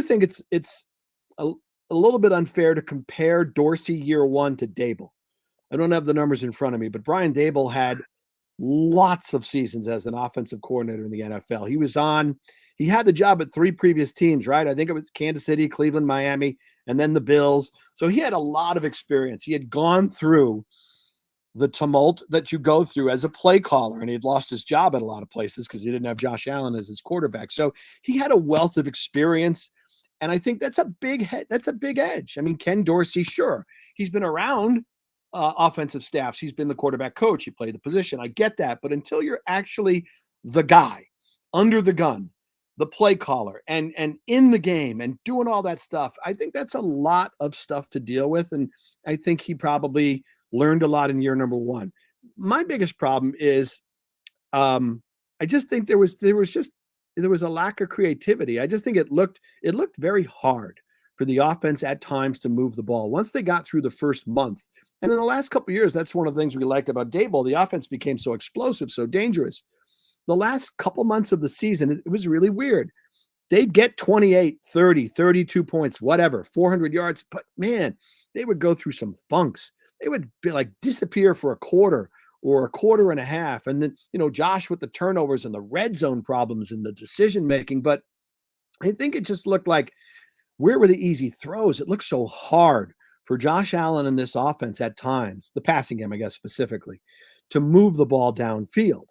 think it's a little bit unfair to compare Dorsey year one to Dable. I don't have the numbers in front of me, but Brian Dable had lots of seasons as an offensive coordinator in the NFL. He had the job at 3 previous teams, right? I think it was Kansas City, Cleveland, Miami, and then the Bills. So he had a lot of experience. He had gone through the tumult that you go through as a play caller, and he had lost his job at a lot of places because he didn't have Josh Allen as his quarterback. So he had a wealth of experience, and I think that's a big edge. I mean, Ken Dorsey, sure, he's been around offensive staffs. He's been the quarterback coach. He played the position. I get that. But until you're actually the guy under the gun, the play caller, and in the game and doing all that stuff, I think that's a lot of stuff to deal with. And I think he probably learned a lot in year number one. My biggest problem is I just think there was a lack of creativity. I just think it looked very hard for the offense at times to move the ball. Once they got through the first month, and in the last couple of years, that's one of the things we liked about Dable. The offense became so explosive, so dangerous. The last couple months of the season, it was really weird. They'd get 28, 30, 32 points, whatever, 400 yards. But man, they would go through some funks. They would be like disappear for a quarter or a quarter and a half. And then, Josh with the turnovers and the red zone problems and the decision making. But I think it just looked like, where were the easy throws? It looked so hard for Josh Allen in this offense at times, the passing game, I guess, specifically, to move the ball downfield.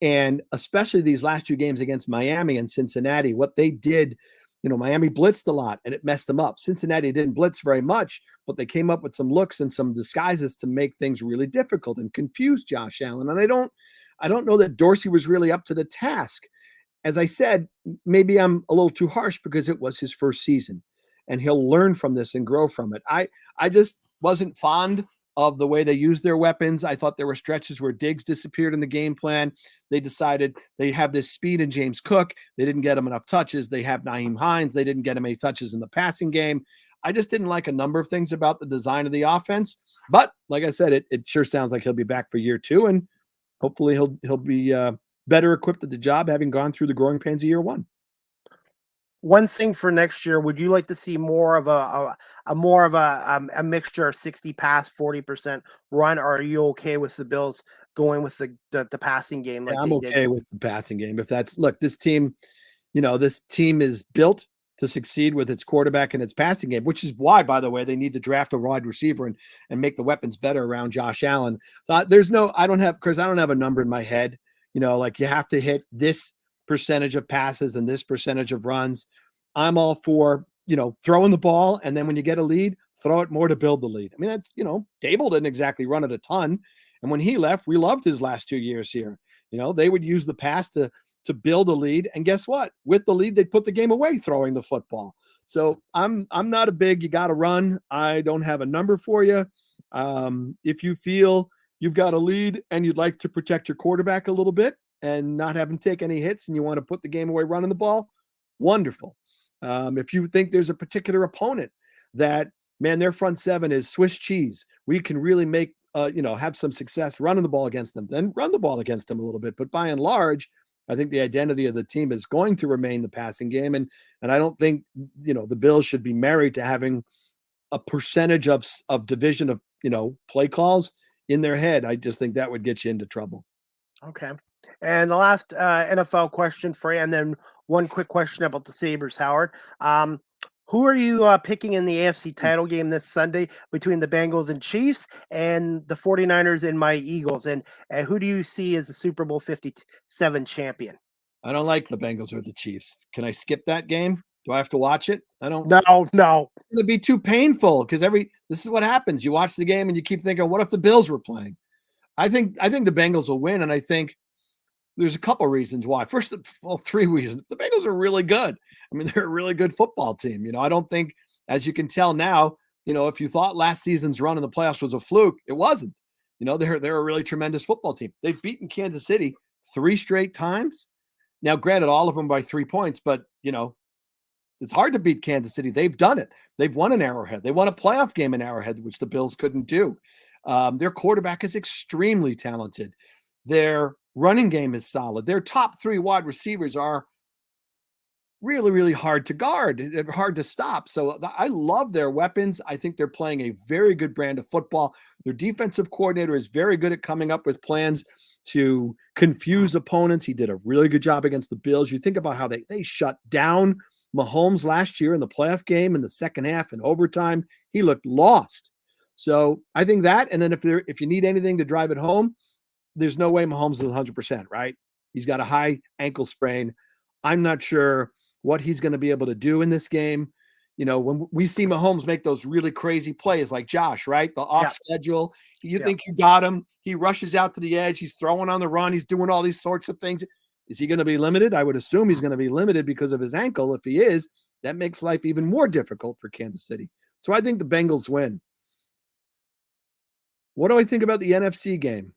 And especially these last 2 games against Miami and Cincinnati, what they did, Miami blitzed a lot and it messed them up. Cincinnati didn't blitz very much, but they came up with some looks and some disguises to make things really difficult and confuse Josh Allen. And I don't know that Dorsey was really up to the task. As I said, maybe I'm a little too harsh because it was his first season, and he'll learn from this and grow from it. I just wasn't fond of the way they used their weapons. I thought there were stretches where Diggs disappeared in the game plan. They decided they have this speed in James Cook. They didn't get him enough touches. They have Nyheim Hines. They didn't get him any touches in the passing game. I just didn't like a number of things about the design of the offense. But like I said, it sure sounds like he'll be back for year 2, and hopefully he'll be better equipped at the job, having gone through the growing pains of year 1. One thing for next year, would you like to see more of a mixture of 60 pass, 40% run, or are you okay with the Bills going with the passing game? Like I'm okay with the passing game. If that's, look, this team is built to succeed with its quarterback and its passing game, which is why, by the way, they need to draft a wide receiver and make the weapons better around Josh Allen. So I don't have a number in my head. Like you have to hit this percentage of passes and this percentage of runs. I'm all for, throwing the ball, and then when you get a lead, throw it more to build the lead. I mean, that's, Dable didn't exactly run it a ton. And when he left, we loved his last 2 years here. They would use the pass to to build a lead. And guess what? With the lead, they put the game away throwing the football. So I'm not a big, you got to run. I don't have a number for you. If you feel you've got a lead and you'd like to protect your quarterback a little bit and not have him take any hits and you want to put the game away running the ball, wonderful. If you think there's a particular opponent that, man, their front seven is Swiss cheese, we can really make, have some success running the ball against them, then run the ball against them a little bit. But by and large, I think the identity of the team is going to remain the passing game. And I don't think, the Bills should be married to having a percentage of division of, play calls in their head. I just think that would get you into trouble. Okay. And the last NFL question for you, and then one quick question about the Sabres, Howard. Who are you picking in the AFC title game this Sunday between the Bengals and Chiefs and the 49ers and my Eagles? And who do you see as the Super Bowl 57 champion? I don't like the Bengals or the Chiefs. Can I skip that game? Do I have to watch it? I don't. No. It's going to be too painful because this is what happens. You watch the game and you keep thinking, what if the Bills were playing? I think the Bengals will win, and I think there's a couple of reasons why. First, three reasons. The Bengals are really good. I mean, they're a really good football team. I don't think, as you can tell now, if you thought last season's run in the playoffs was a fluke, it wasn't. They're a really tremendous football team. They've beaten Kansas City 3 straight times. Now, granted, all of them by 3 points, but, it's hard to beat Kansas City. They've done it. They've won in Arrowhead. They won a playoff game in Arrowhead, which the Bills couldn't do. Their quarterback is extremely talented. Their running game is solid. Their top 3 wide receivers are really, really hard to guard, hard to stop. So I love their weapons. I think they're playing a very good brand of football. Their defensive coordinator is very good at coming up with plans to confuse opponents. He did a really good job against the Bills. You think about how they shut down Mahomes last year in the playoff game in the second half and overtime. He looked lost. So I think that, and then if you need anything to drive it home, there's no way Mahomes is 100%, right? He's got a high ankle sprain. I'm not sure what he's going to be able to do in this game. When we see Mahomes make those really crazy plays like Josh, right? The off schedule, you think you got him. He rushes out to the edge. He's throwing on the run. He's doing all these sorts of things. Is he going to be limited? I would assume he's going to be limited because of his ankle. If he is, that makes life even more difficult for Kansas City. So I think the Bengals win. What do I think about the NFC game?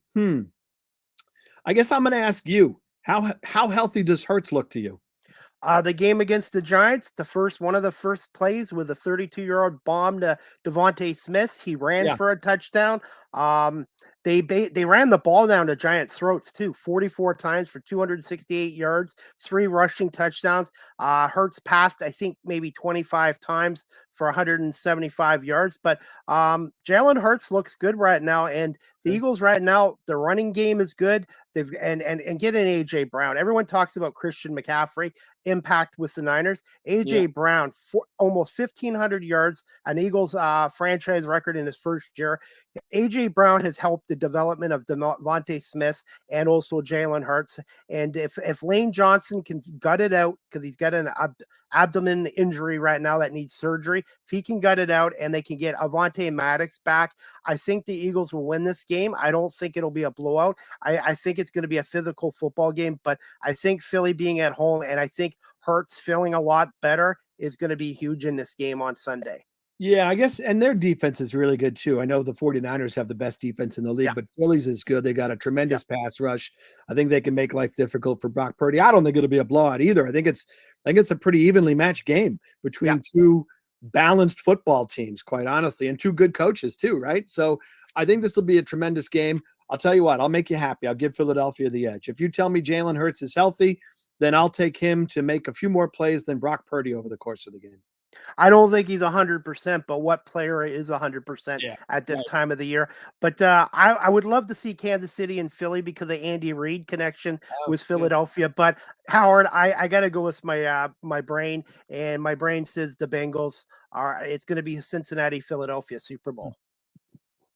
I guess I'm going to ask you, how healthy does Hurts look to you? The game against the Giants, one of the first plays with a 32-yard bomb to Devontae Smith. He ran for a touchdown. They ran the ball down the Giants' throats too, 44 times for 268 yards, 3 rushing touchdowns. Hurts passed, I think, maybe 25 times for 175 yards. But Jalen Hurts looks good right now, and the Eagles right now, the running game is good. They've and getting AJ Brown. Everyone talks about Christian McCaffrey impact with the Niners. AJ Brown, almost 1,500 yards, an Eagles franchise record in his first year. AJ Brown has helped the development of Devontae Smith and also Jalen Hurts. And if Lane Johnson can gut it out, because he's got an abdomen injury right now that needs surgery, if he can gut it out and they can get Avonte Maddox back, I think the Eagles will win this game. I don't think it'll be a blowout. I think it's going to be a physical football game, but I think Philly being at home and I think Hurts feeling a lot better is going to be huge in this game on Sunday. Yeah, I guess, and their defense is really good too. I know the 49ers have the best defense in the league, but Philly's is good. They got a tremendous pass rush. I think they can make life difficult for Brock Purdy. I don't think it'll be a blowout either. I think it's a pretty evenly matched game between 2 balanced football teams, quite honestly, and 2 good coaches too, right? So I think this will be a tremendous game. I'll tell you what, I'll make you happy. I'll give Philadelphia the edge. If you tell me Jalen Hurts is healthy, then I'll take him to make a few more plays than Brock Purdy over the course of the game. I don't think he's 100%, but what player is 100% at this time of the year? But I would love to see Kansas City and Philly because of Andy Reid connection with Philadelphia. But Howard, I got to go with my brain, and my brain says the Bengals it's going to be a Cincinnati-Philadelphia Super Bowl.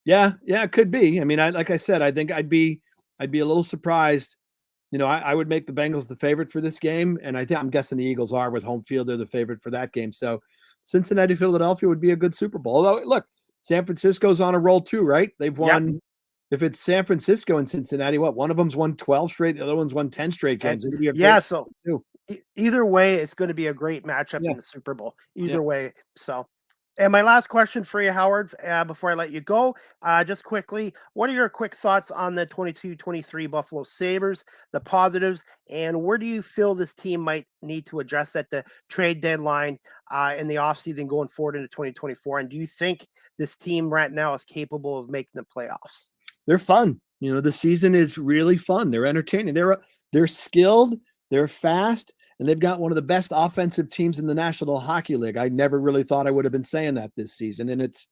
Yeah, it could be. I mean, like I said, I think I'd be a little surprised. I would make the Bengals the favorite for this game, and I'm guessing the Eagles are with home field. They're the favorite for that game. So Cincinnati, Philadelphia would be a good Super Bowl. Although, look, San Francisco's on a roll too, right? They've won if it's San Francisco and Cincinnati, what, one of them's won 12 straight, the other one's won 10 straight games. It'll be a Yeah, great so too. either way, it's going to be a great matchup Yeah. in the Super Bowl. Yeah. Either way. So, and my last question for you, Howard, before I let you go, just quickly, what are your quick thoughts on the 22-23 Buffalo Sabres, the positives, and where do you feel this team might need to address at the trade deadline in the offseason going forward into 2024? And do you think this team right now is capable of making the playoffs? They're fun. The season is really fun. They're entertaining. They're skilled, they're fast, and they've got one of the best offensive teams in the National Hockey League. I never really thought I would have been saying that this season, and it's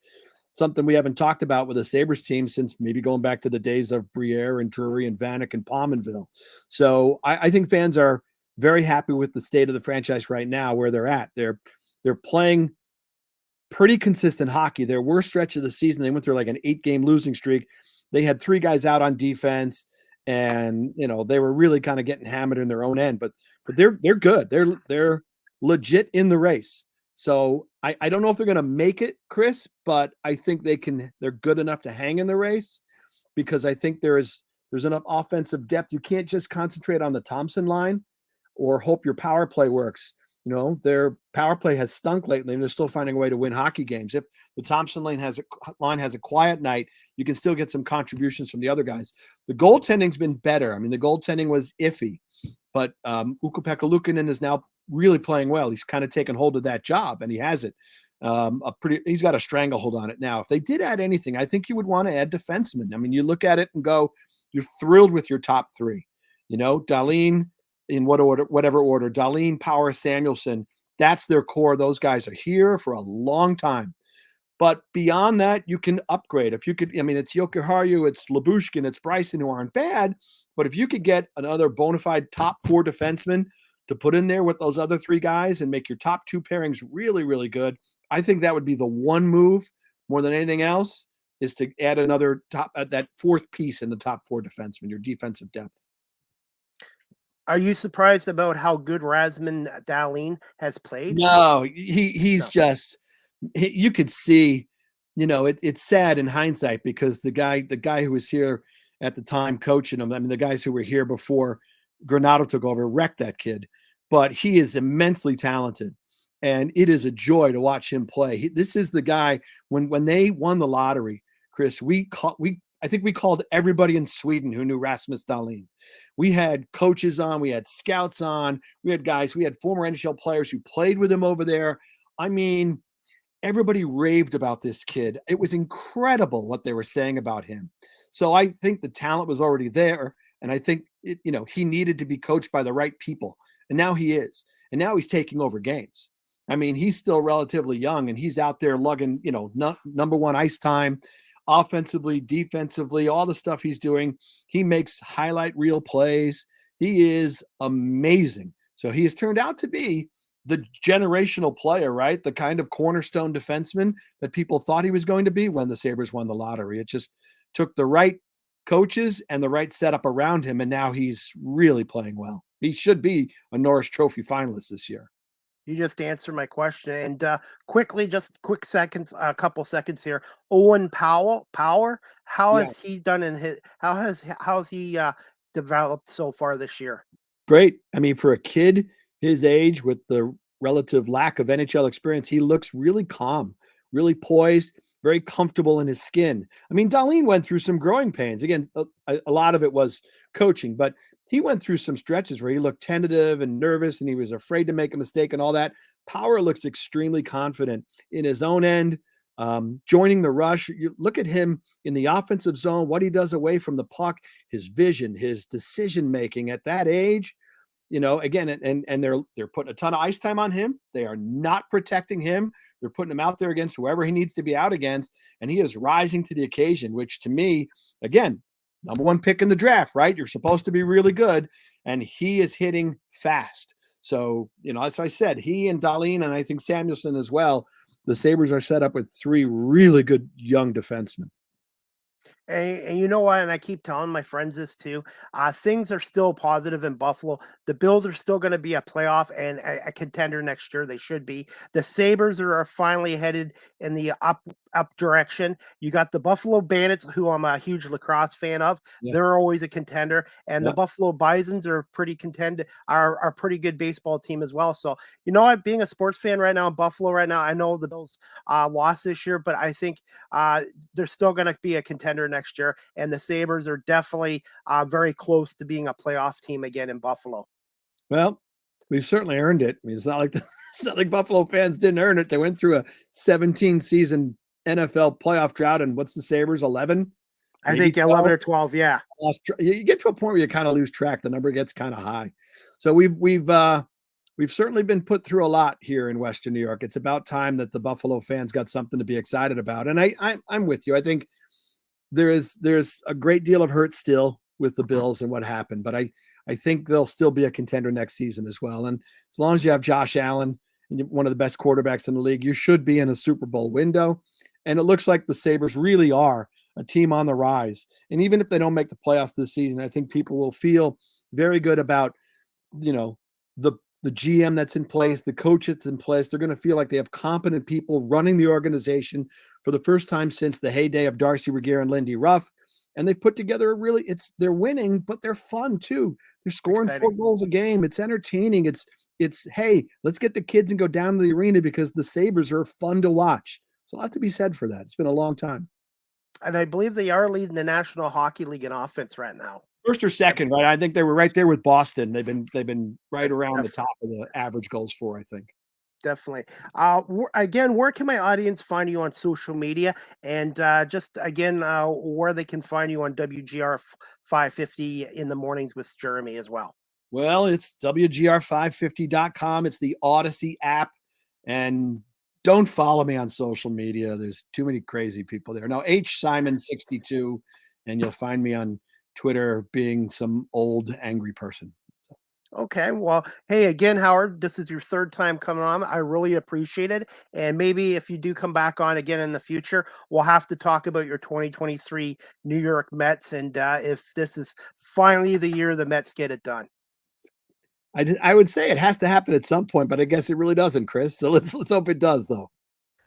something we haven't talked about with the Sabres team since maybe going back to the days of Briere and Drury and Vanek and Pominville. So I think fans are very happy with the state of the franchise right now, where they're at. They're playing pretty consistent hockey. Their worst stretch of the season, they went through like an 8-game losing streak. They had 3 guys out on defense, and they were really kind of getting hammered in their own end. But they're good. They're legit in the race. So I don't know if they're going to make it, Chris, but I think they're good enough to hang in the race, because I think there's enough offensive depth. You can't just concentrate on the Thompson line or hope your power play works. Their power play has stunk lately, and they're still finding a way to win hockey games. If the Thompson line has a quiet night, you can still get some contributions from the other guys. The goaltending's been better. I mean, the goaltending was iffy, but Ukko-Pekka Luukkonen is now really playing well. He's kind of taken hold of that job, and he has it. He's got a stranglehold on it now. If they did add anything, I think you would want to add defensemen. I mean, you look at it and go, you're thrilled with your top 3. Dahlin, in whatever order, Dahlin, Power, Samuelson, that's their core. Those guys are here for a long time. But beyond that, you can upgrade. If you could, it's Jokiharju, it's Lyubushkin, it's Bryson, who aren't bad. But if you could get another bona fide top 4 defenseman to put in there with those other 3 guys and make your top 2 pairings really, really good, I think that would be the one move more than anything else, is to add another that 4th piece in the top 4 defenseman, your defensive depth. Are you surprised about how good Rasmus Dahlin has played? No, he's just, you could see, it's sad in hindsight, because the guy who was here at the time coaching him, the guys who were here before Granato took over, wrecked that kid. But he is immensely talented, and it is a joy to watch him play. This is the guy, when they won the lottery, Chris, I think we called everybody in Sweden who knew Rasmus Dahlin. We had coaches on, we had scouts on, we had former NHL players who played with him over there. I mean, everybody raved about this kid. It was incredible what they were saying about him. So I think the talent was already there, and I think he needed to be coached by the right people. And now he is. And now he's taking over games. I mean, he's still relatively young, and he's out there lugging, number 1 ice time, offensively, defensively, all the stuff he's doing. He makes highlight reel plays. He is amazing. So he has turned out to be the generational player, right? The kind of cornerstone defenseman that people thought he was going to be when the Sabres won the lottery. It just took the right coaches and the right setup around him, and now he's really playing well. He should be a Norris Trophy finalist this year. You just answered my question. And quickly, just quick seconds, a couple seconds here. Owen Power, how has he done how has he developed so far this year? Great. I mean, for a kid his age with the relative lack of NHL experience, he looks really calm, really poised, very comfortable in his skin. I mean, Dahlin went through some growing pains. Again, a lot of it was coaching, but he went through some stretches where he looked tentative and nervous, and he was afraid to make a mistake and all that. Power looks extremely confident in his own end, joining the rush. You look at him in the offensive zone, what he does away from the puck, his vision, his decision-making at that age. Again, and they're putting a ton of ice time on him. They are not protecting him. They're putting him out there against whoever he needs to be out against, and he is rising to the occasion, which to me, again, number 1 pick in the draft, right? You're supposed to be really good, and he is hitting fast. So, as I said, he and Dahlin, and I think Samuelson as well, the Sabres are set up with 3 really good young defensemen. And you know what? And I keep telling my friends this too. Things are still positive in Buffalo. The Bills are still going to be a playoff and a contender next year. They should be. The Sabres are finally headed in the up direction. You got the Buffalo Bandits, who I'm a huge lacrosse fan of. Yeah. They're always a contender, and the Yeah. Buffalo Bisons are pretty are pretty good baseball team as well. So you know what? Being a sports fan right now in Buffalo right now, I know the Bills lost this year, but I think they're still going to be a contender next year. And the Sabres are definitely very close to being a playoff team again in Buffalo. Well, we've certainly earned it. I mean, it's not like it's not like Buffalo fans didn't earn it. They went through a 17 season NFL playoff drought, and what's the Sabres, 11? I Maybe think 11 or 12? 12. Yeah. You get to a point where you kind of lose track. The number gets kind of high. So we've certainly been put through a lot here in Western New York. It's about time that the Buffalo fans got something to be excited about. And I'm with you. I think there's a great deal of hurt still with the Bills and what happened, but I think they'll still be a contender next season as well. And as long as you have Josh Allen, one of the best quarterbacks in the league, you should be in a Super Bowl window. And it looks like the Sabres really are a team on the rise. And even if they don't make the playoffs this season, I think people will feel very good about, the GM that's in place, the coach that's in place. They're going to feel like they have competent people running the organization for the first time since the heyday of Darcy Regier and Lindy Ruff. And they've put together they're winning, but they're fun too. They're scoring Exciting. 4 goals a game. It's entertaining. It's hey, let's get the kids and go down to the arena because the Sabres are fun to watch. So a lot to be said for that. It's been a long time. And I believe they are leading the National Hockey League in offense right now. First or second, right? I think they were right there with Boston. They've been right around the top of the average goals for, I think. Definitely. Again, where can my audience find you on social media? And just again, where they can find you on WGR 550 in the mornings with Jeremy as well. Well, it's WGR550.com. It's the Odyssey app. And don't follow me on social media. There's too many crazy people there. No, H Simon 62, and you'll find me on Twitter being some old angry person. Okay. Well, hey, again, Howard, this is your third time coming on. I really appreciate it. And maybe if you do come back on again in the future, we'll have to talk about your 2023 New York Mets and if this is finally the year the Mets get it done. I would say it has to happen at some point, but I guess it really doesn't, Chris. So let's hope it does, though.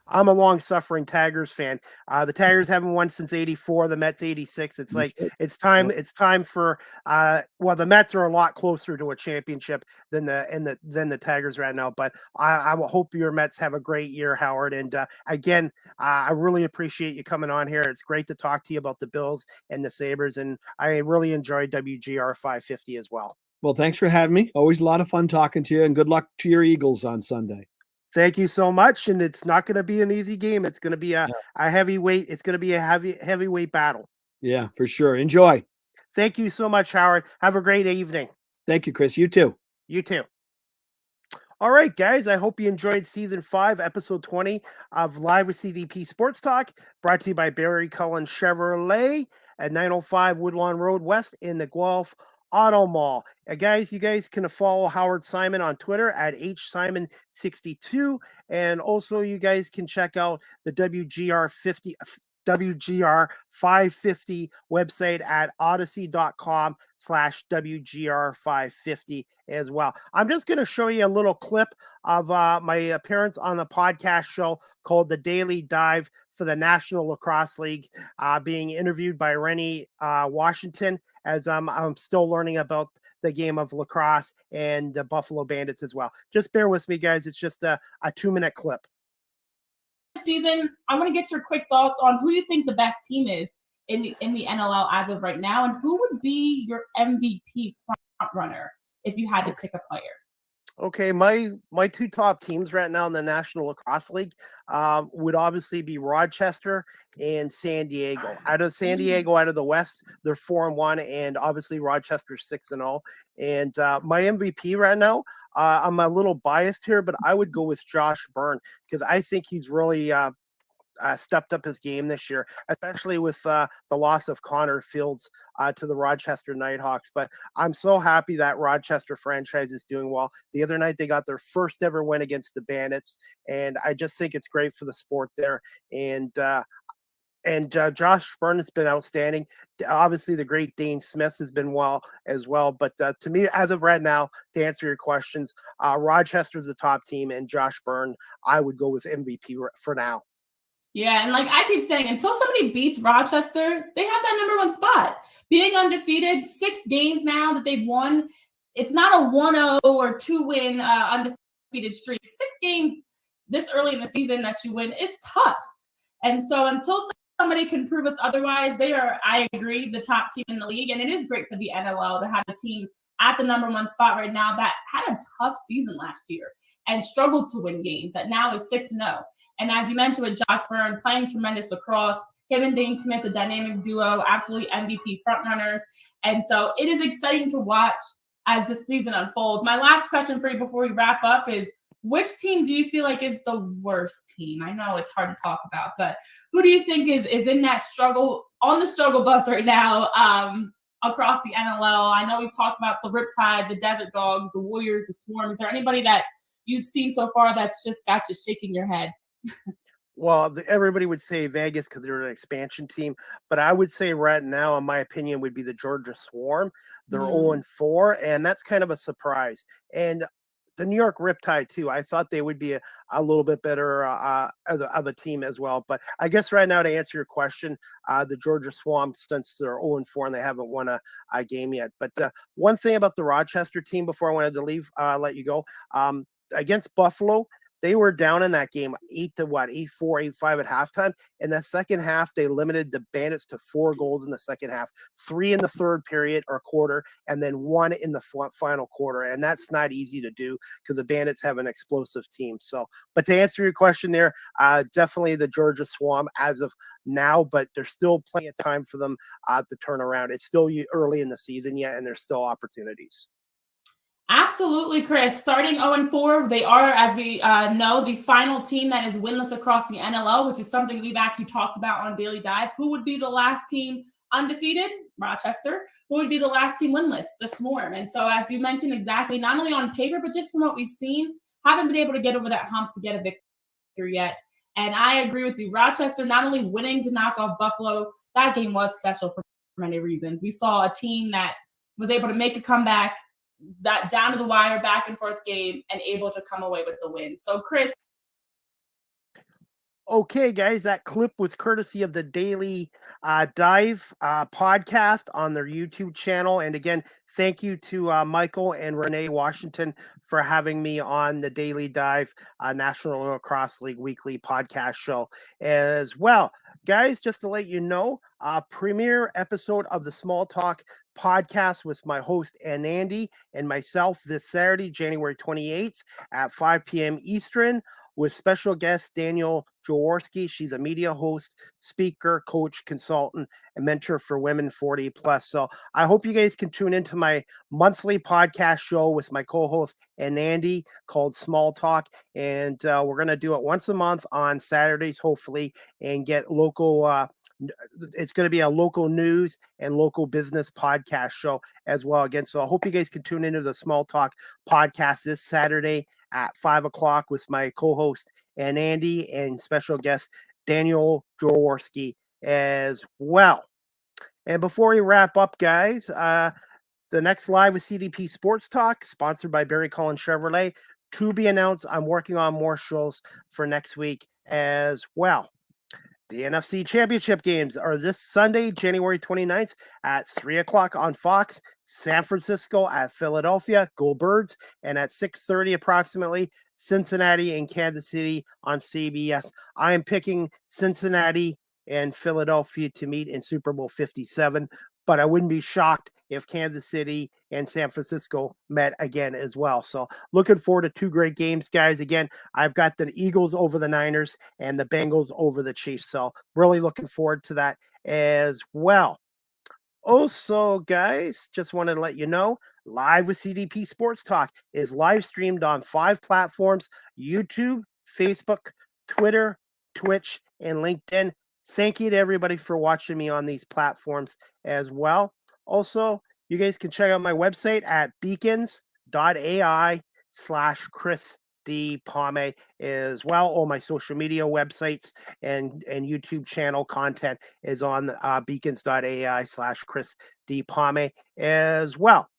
I'm a long-suffering Tigers fan. The Tigers haven't won since '84. The Mets '86. It's like it's time. It's time for. Well, the Mets are a lot closer to a championship than the Tigers right now. But I will hope your Mets have a great year, Howard. And again, I really appreciate you coming on here. It's great to talk to you about the Bills and the Sabres, and I really enjoyed WGR 550 as well. Well, thanks for having me. Always a lot of fun talking to you, and good luck to your Eagles on Sunday. Thank you so much. And it's not going to be an easy game. It's going to be a heavyweight. It's going to be a heavyweight battle. Yeah, for sure. Enjoy. Thank you so much, Howard. Have a great evening. Thank you, Chris. You too. You too. All right, guys. I hope you enjoyed season 5, episode 20 of Live with CDP Sports Talk, brought to you by Barry Cullen Chevrolet at 905 Woodlawn Road West in the Guelph Auto Mall. Guys, you guys can follow Howard Simon on Twitter at HSimon62. And also you guys can check out the WGR 550 website at odyssey.com/WGR 550 as well. I'm just going to show you a little clip of my appearance on the podcast show called The Daily Dive for the National Lacrosse League, being interviewed by Rennie Washington as I'm still learning about the game of lacrosse and the Buffalo Bandits as well. Just bear with me, guys. It's just a 2-minute clip. Season, I want to get your quick thoughts on who you think the best team is in the NLL as of right now, and who would be your MVP front runner if you had to pick a player. Okay, my 2 top teams right now in the National Lacrosse League would obviously be Rochester and San Diego. Out of the West, they're 4-1, and obviously Rochester's 6-0. And my MVP right now, I'm a little biased here, but I would go with Josh Byrne because I think he's really stepped up his game this year, especially with the loss of Connor Fields to the Rochester Nighthawks. But I'm so happy that Rochester franchise is doing well. The other night, they got their first ever win against the Bandits, and I just think it's great for the sport there. And And Josh Byrne has been outstanding. Obviously, the great Dane Smith has been well as well. But to me, as of right now, to answer your questions, Rochester's the top team, and Josh Byrne, I would go with MVP for now. Yeah, and like I keep saying, until somebody beats Rochester, they have that number one spot. Being undefeated, 6 games now that they've won. It's not a 1-0 or 2-win undefeated streak. 6 games this early in the season that you win is tough. And so until somebody can prove us otherwise, they are, I agree, the top team in the league. And it is great for the NLL to have a team at the number one spot right now that had a tough season last year and struggled to win games, that now is 6-0. And as you mentioned with Josh Byrne playing tremendous lacrosse, him and Dane Smith, a dynamic duo, absolutely MVP frontrunners. And so it is exciting to watch as the season unfolds. My last question for you before we wrap up is, which team do you feel like is the worst team? I know it's hard to talk about, but who do you think is in that struggle, on the struggle bus right now across the NLL? I know we've talked about the Riptide, the Desert Dogs, the Warriors, the Swarm. Is there anybody that you've seen so far that's just got you shaking your head? Well, everybody would say Vegas because they're an expansion team, but I would say right now, in my opinion, would be the Georgia Swarm. They're 0-4, and that's kind of a surprise. And the New York Riptide too. I thought they would be a little bit better of a team as well. But I guess right now, to answer your question, the Georgia Swarm, since they're 0-4 and they haven't won a game yet. But one thing about the Rochester team before I wanted to leave, let you go, against Buffalo, they were down in that game 8-4, 8-5 at halftime. In the second half, they limited the Bandits to 4 goals in the second half, 3 in the third period or quarter, and then 1 in the final quarter. And that's not easy to do because the Bandits have an explosive team. So, but to answer your question there, definitely the Georgia Swarm as of now, but there's still plenty of time for them to turn around. It's still early in the season yet, and there's still opportunities. Absolutely, Chris. Starting 0-4, they are, as we know, the final team that is winless across the NLL, which is something we've actually talked about on Daily Dive. Who would be the last team undefeated? Rochester. Who would be the last team winless? The Swarm. And so, as you mentioned exactly, not only on paper, but just from what we've seen, haven't been able to get over that hump to get a victory yet. And I agree with you. Rochester not only winning to knock off Buffalo, that game was special for many reasons. We saw a team that was able to make a comeback, that down to the wire, back and forth game, and able to come away with the win. So, Chris. Okay, guys, that clip was courtesy of the Daily Dive podcast on their YouTube channel. And again, thank you to Michael and Renee Washington for having me on the Daily Dive National Lacrosse League weekly podcast show as well. Guys, just to let you know, premiere episode of the Small Talk podcast with my host Andy and myself this Saturday, January 28th at 5 p.m. Eastern, with special guest Daniel Jaworski. She's a media host, speaker, coach, consultant, and mentor for women 40 plus. So I hope you guys can tune into my monthly podcast show with my co-host and Andy called Small Talk. And we're going to do it once a month on Saturdays, hopefully, and get local it's going to be a local news and local business podcast show as well. Again, so I hope you guys can tune into the Small Talk podcast this Saturday at 5 o'clock with my co-host and Andy and special guest Daniel Jaworski as well. And before we wrap up, guys, the next live with CDP Sports Talk, sponsored by Barry Collins Chevrolet, to be announced. I'm working on more shows for next week as well. The NFC Championship games are this Sunday, January 29th at 3 o'clock on Fox, San Francisco at Philadelphia, Go Birds, and at 6:30 approximately, Cincinnati and Kansas City on CBS. I am picking Cincinnati and Philadelphia to meet in Super Bowl 57, but I wouldn't be shocked if Kansas City and San Francisco met again as well. So looking forward to 2 great games, guys. Again, I've got the Eagles over the Niners and the Bengals over the Chiefs. So really looking forward to that as well. Also, guys, just wanted to let you know, Live with CDP Sports Talk is live streamed on 5 platforms: YouTube, Facebook, Twitter, Twitch, and LinkedIn. Thank you to everybody for watching me on these platforms as well. Also, you guys can check out my website at beacons.ai/Chris D. Palme as well. All my social media websites and YouTube channel content is on beacons.ai/Chris D. Palme as well.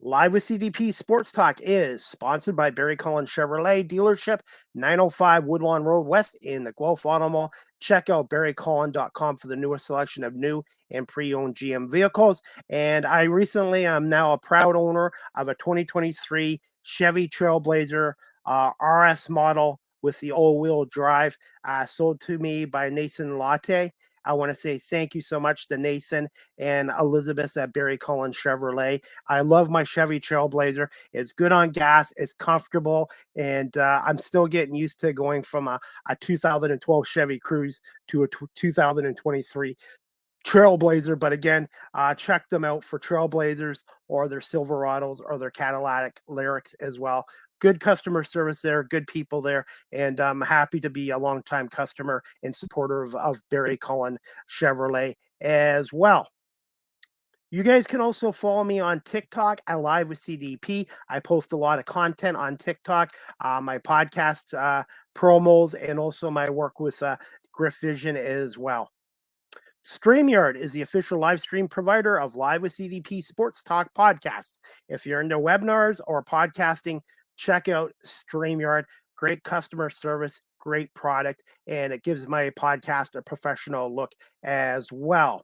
Live with CDP Sports Talk is sponsored by Barry Cullen Chevrolet Dealership, 905 Woodlawn Road West in the Guelph Auto Mall. Check out barrycullen.com for the newest selection of new and pre-owned GM vehicles. And I recently am now a proud owner of a 2023 Chevy Trailblazer RS model with the all-wheel drive, sold to me by Nathan Latte. I want to say thank you so much to Nathan and Elizabeth at Barry Cullen Chevrolet. I love my Chevy Trailblazer. It's good on gas. It's comfortable. And I'm still getting used to going from a 2012 Chevy Cruze to a 2023 Trailblazer. But again, check them out for Trailblazers or their Silverados or their Cadillac Lyrics as well. Good customer service there, good people there, and I'm happy to be a longtime customer and supporter of Barry Cullen Chevrolet as well. You guys can also follow me on TikTok at Live with CDP. I post a lot of content on TikTok, my podcast promos, and also my work with Griff Vision as well. StreamYard is the official live stream provider of Live with CDP Sports Talk podcasts. If you're into webinars or podcasting, check out StreamYard. Great customer service, great product, and it gives my podcast a professional look as well.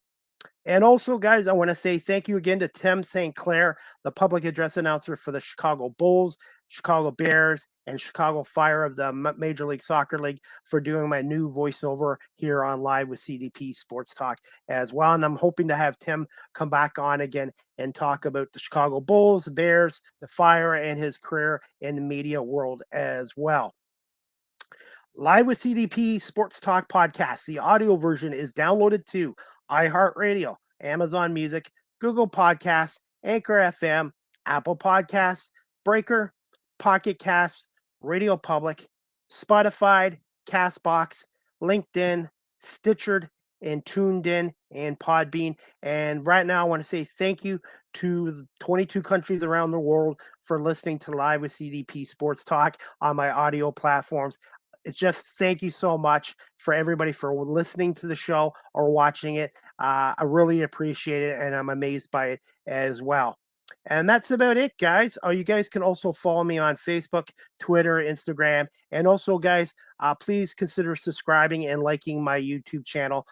And also, guys, I want to say thank you again to Tim St. Clair, the public address announcer for the Chicago Bulls, Chicago Bears, and Chicago Fire of the Major League Soccer League for doing my new voiceover here on Live with CDP Sports Talk as well. And I'm hoping to have Tim come back on again and talk about the Chicago Bulls, the Bears, the Fire, and his career in the media world as well. Live with CDP Sports Talk podcast. The audio version is downloaded to iHeartRadio, Amazon Music, Google Podcasts, Anchor FM, Apple Podcasts, Breaker, Pocket Casts, Radio Public, Spotify, Castbox, LinkedIn, Stitcher, and Tuned In, and Podbean. And right now, I want to say thank you to the 22 countries around the world for listening to Live with CDP Sports Talk on my audio platforms. It's just thank you so much for everybody for listening to the show or watching it. I really appreciate it, and I'm amazed by it as well. And that's about it, guys. You guys can also follow me on Facebook, Twitter, Instagram. And also, guys, please consider subscribing and liking my YouTube channel,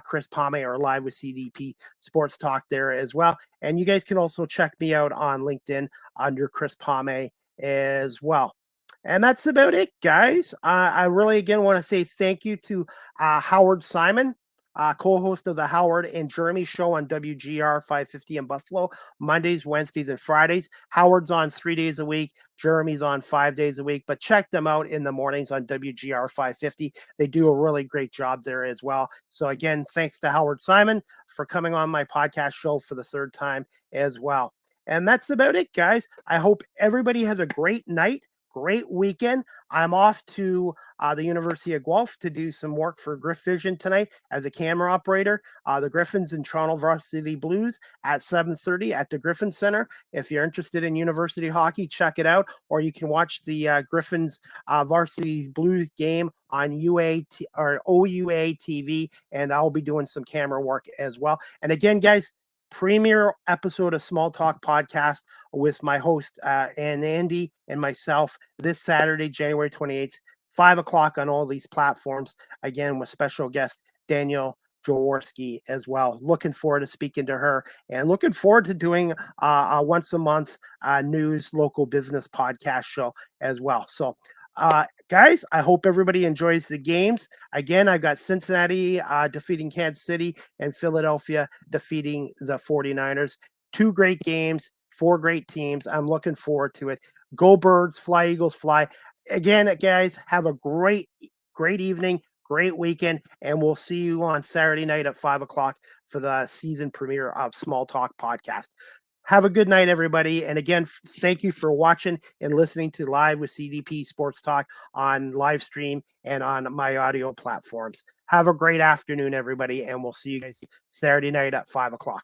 Chris Palme, or Live with CDP Sports Talk there as well. And you guys can also check me out on LinkedIn under Chris Palme as well. And that's about it, guys. I really, again, want to say thank you to Howard Simon, co-host of the Howard and Jeremy show on WGR 550 in Buffalo, Mondays, Wednesdays, and Fridays. Howard's on 3 days a week. Jeremy's on 5 days a week. But check them out in the mornings on WGR 550. They do a really great job there as well. So, again, thanks to Howard Simon for coming on my podcast show for the third time as well. And that's about it, guys. I hope everybody has a great night. Great weekend. I'm off to the University of Guelph to do some work for Griff Vision tonight as a camera operator. The Griffins and Toronto Varsity Blues at 7:30 at the Griffin Center. If you're interested in university hockey, check it out. Or you can watch the Griffins Varsity Blues game on UA or OUA TV, and I'll be doing some camera work as well. And again, guys, premiere episode of Small Talk Podcast with my host and Andy and myself this Saturday, January 28th, 5 o'clock on all these platforms. Again, with special guest Daniel Jaworski as well. Looking forward to speaking to her and looking forward to doing a once a month news local business podcast show as well. So, guys, I hope everybody enjoys the games. Again, I've got Cincinnati defeating Kansas City and Philadelphia defeating the 49ers. 2 great games, 4 great teams. I'm looking forward to it. Go Birds, fly Eagles, fly. Again, guys, have a great evening, great weekend, and we'll see you on Saturday night at 5 o'clock for the season premiere of Small Talk Podcast. Have a good night, everybody. And again, thank you for watching and listening to Live with CDP Sports Talk on live stream and on my audio platforms. Have a great afternoon, everybody. And we'll see you guys Saturday night at 5 o'clock.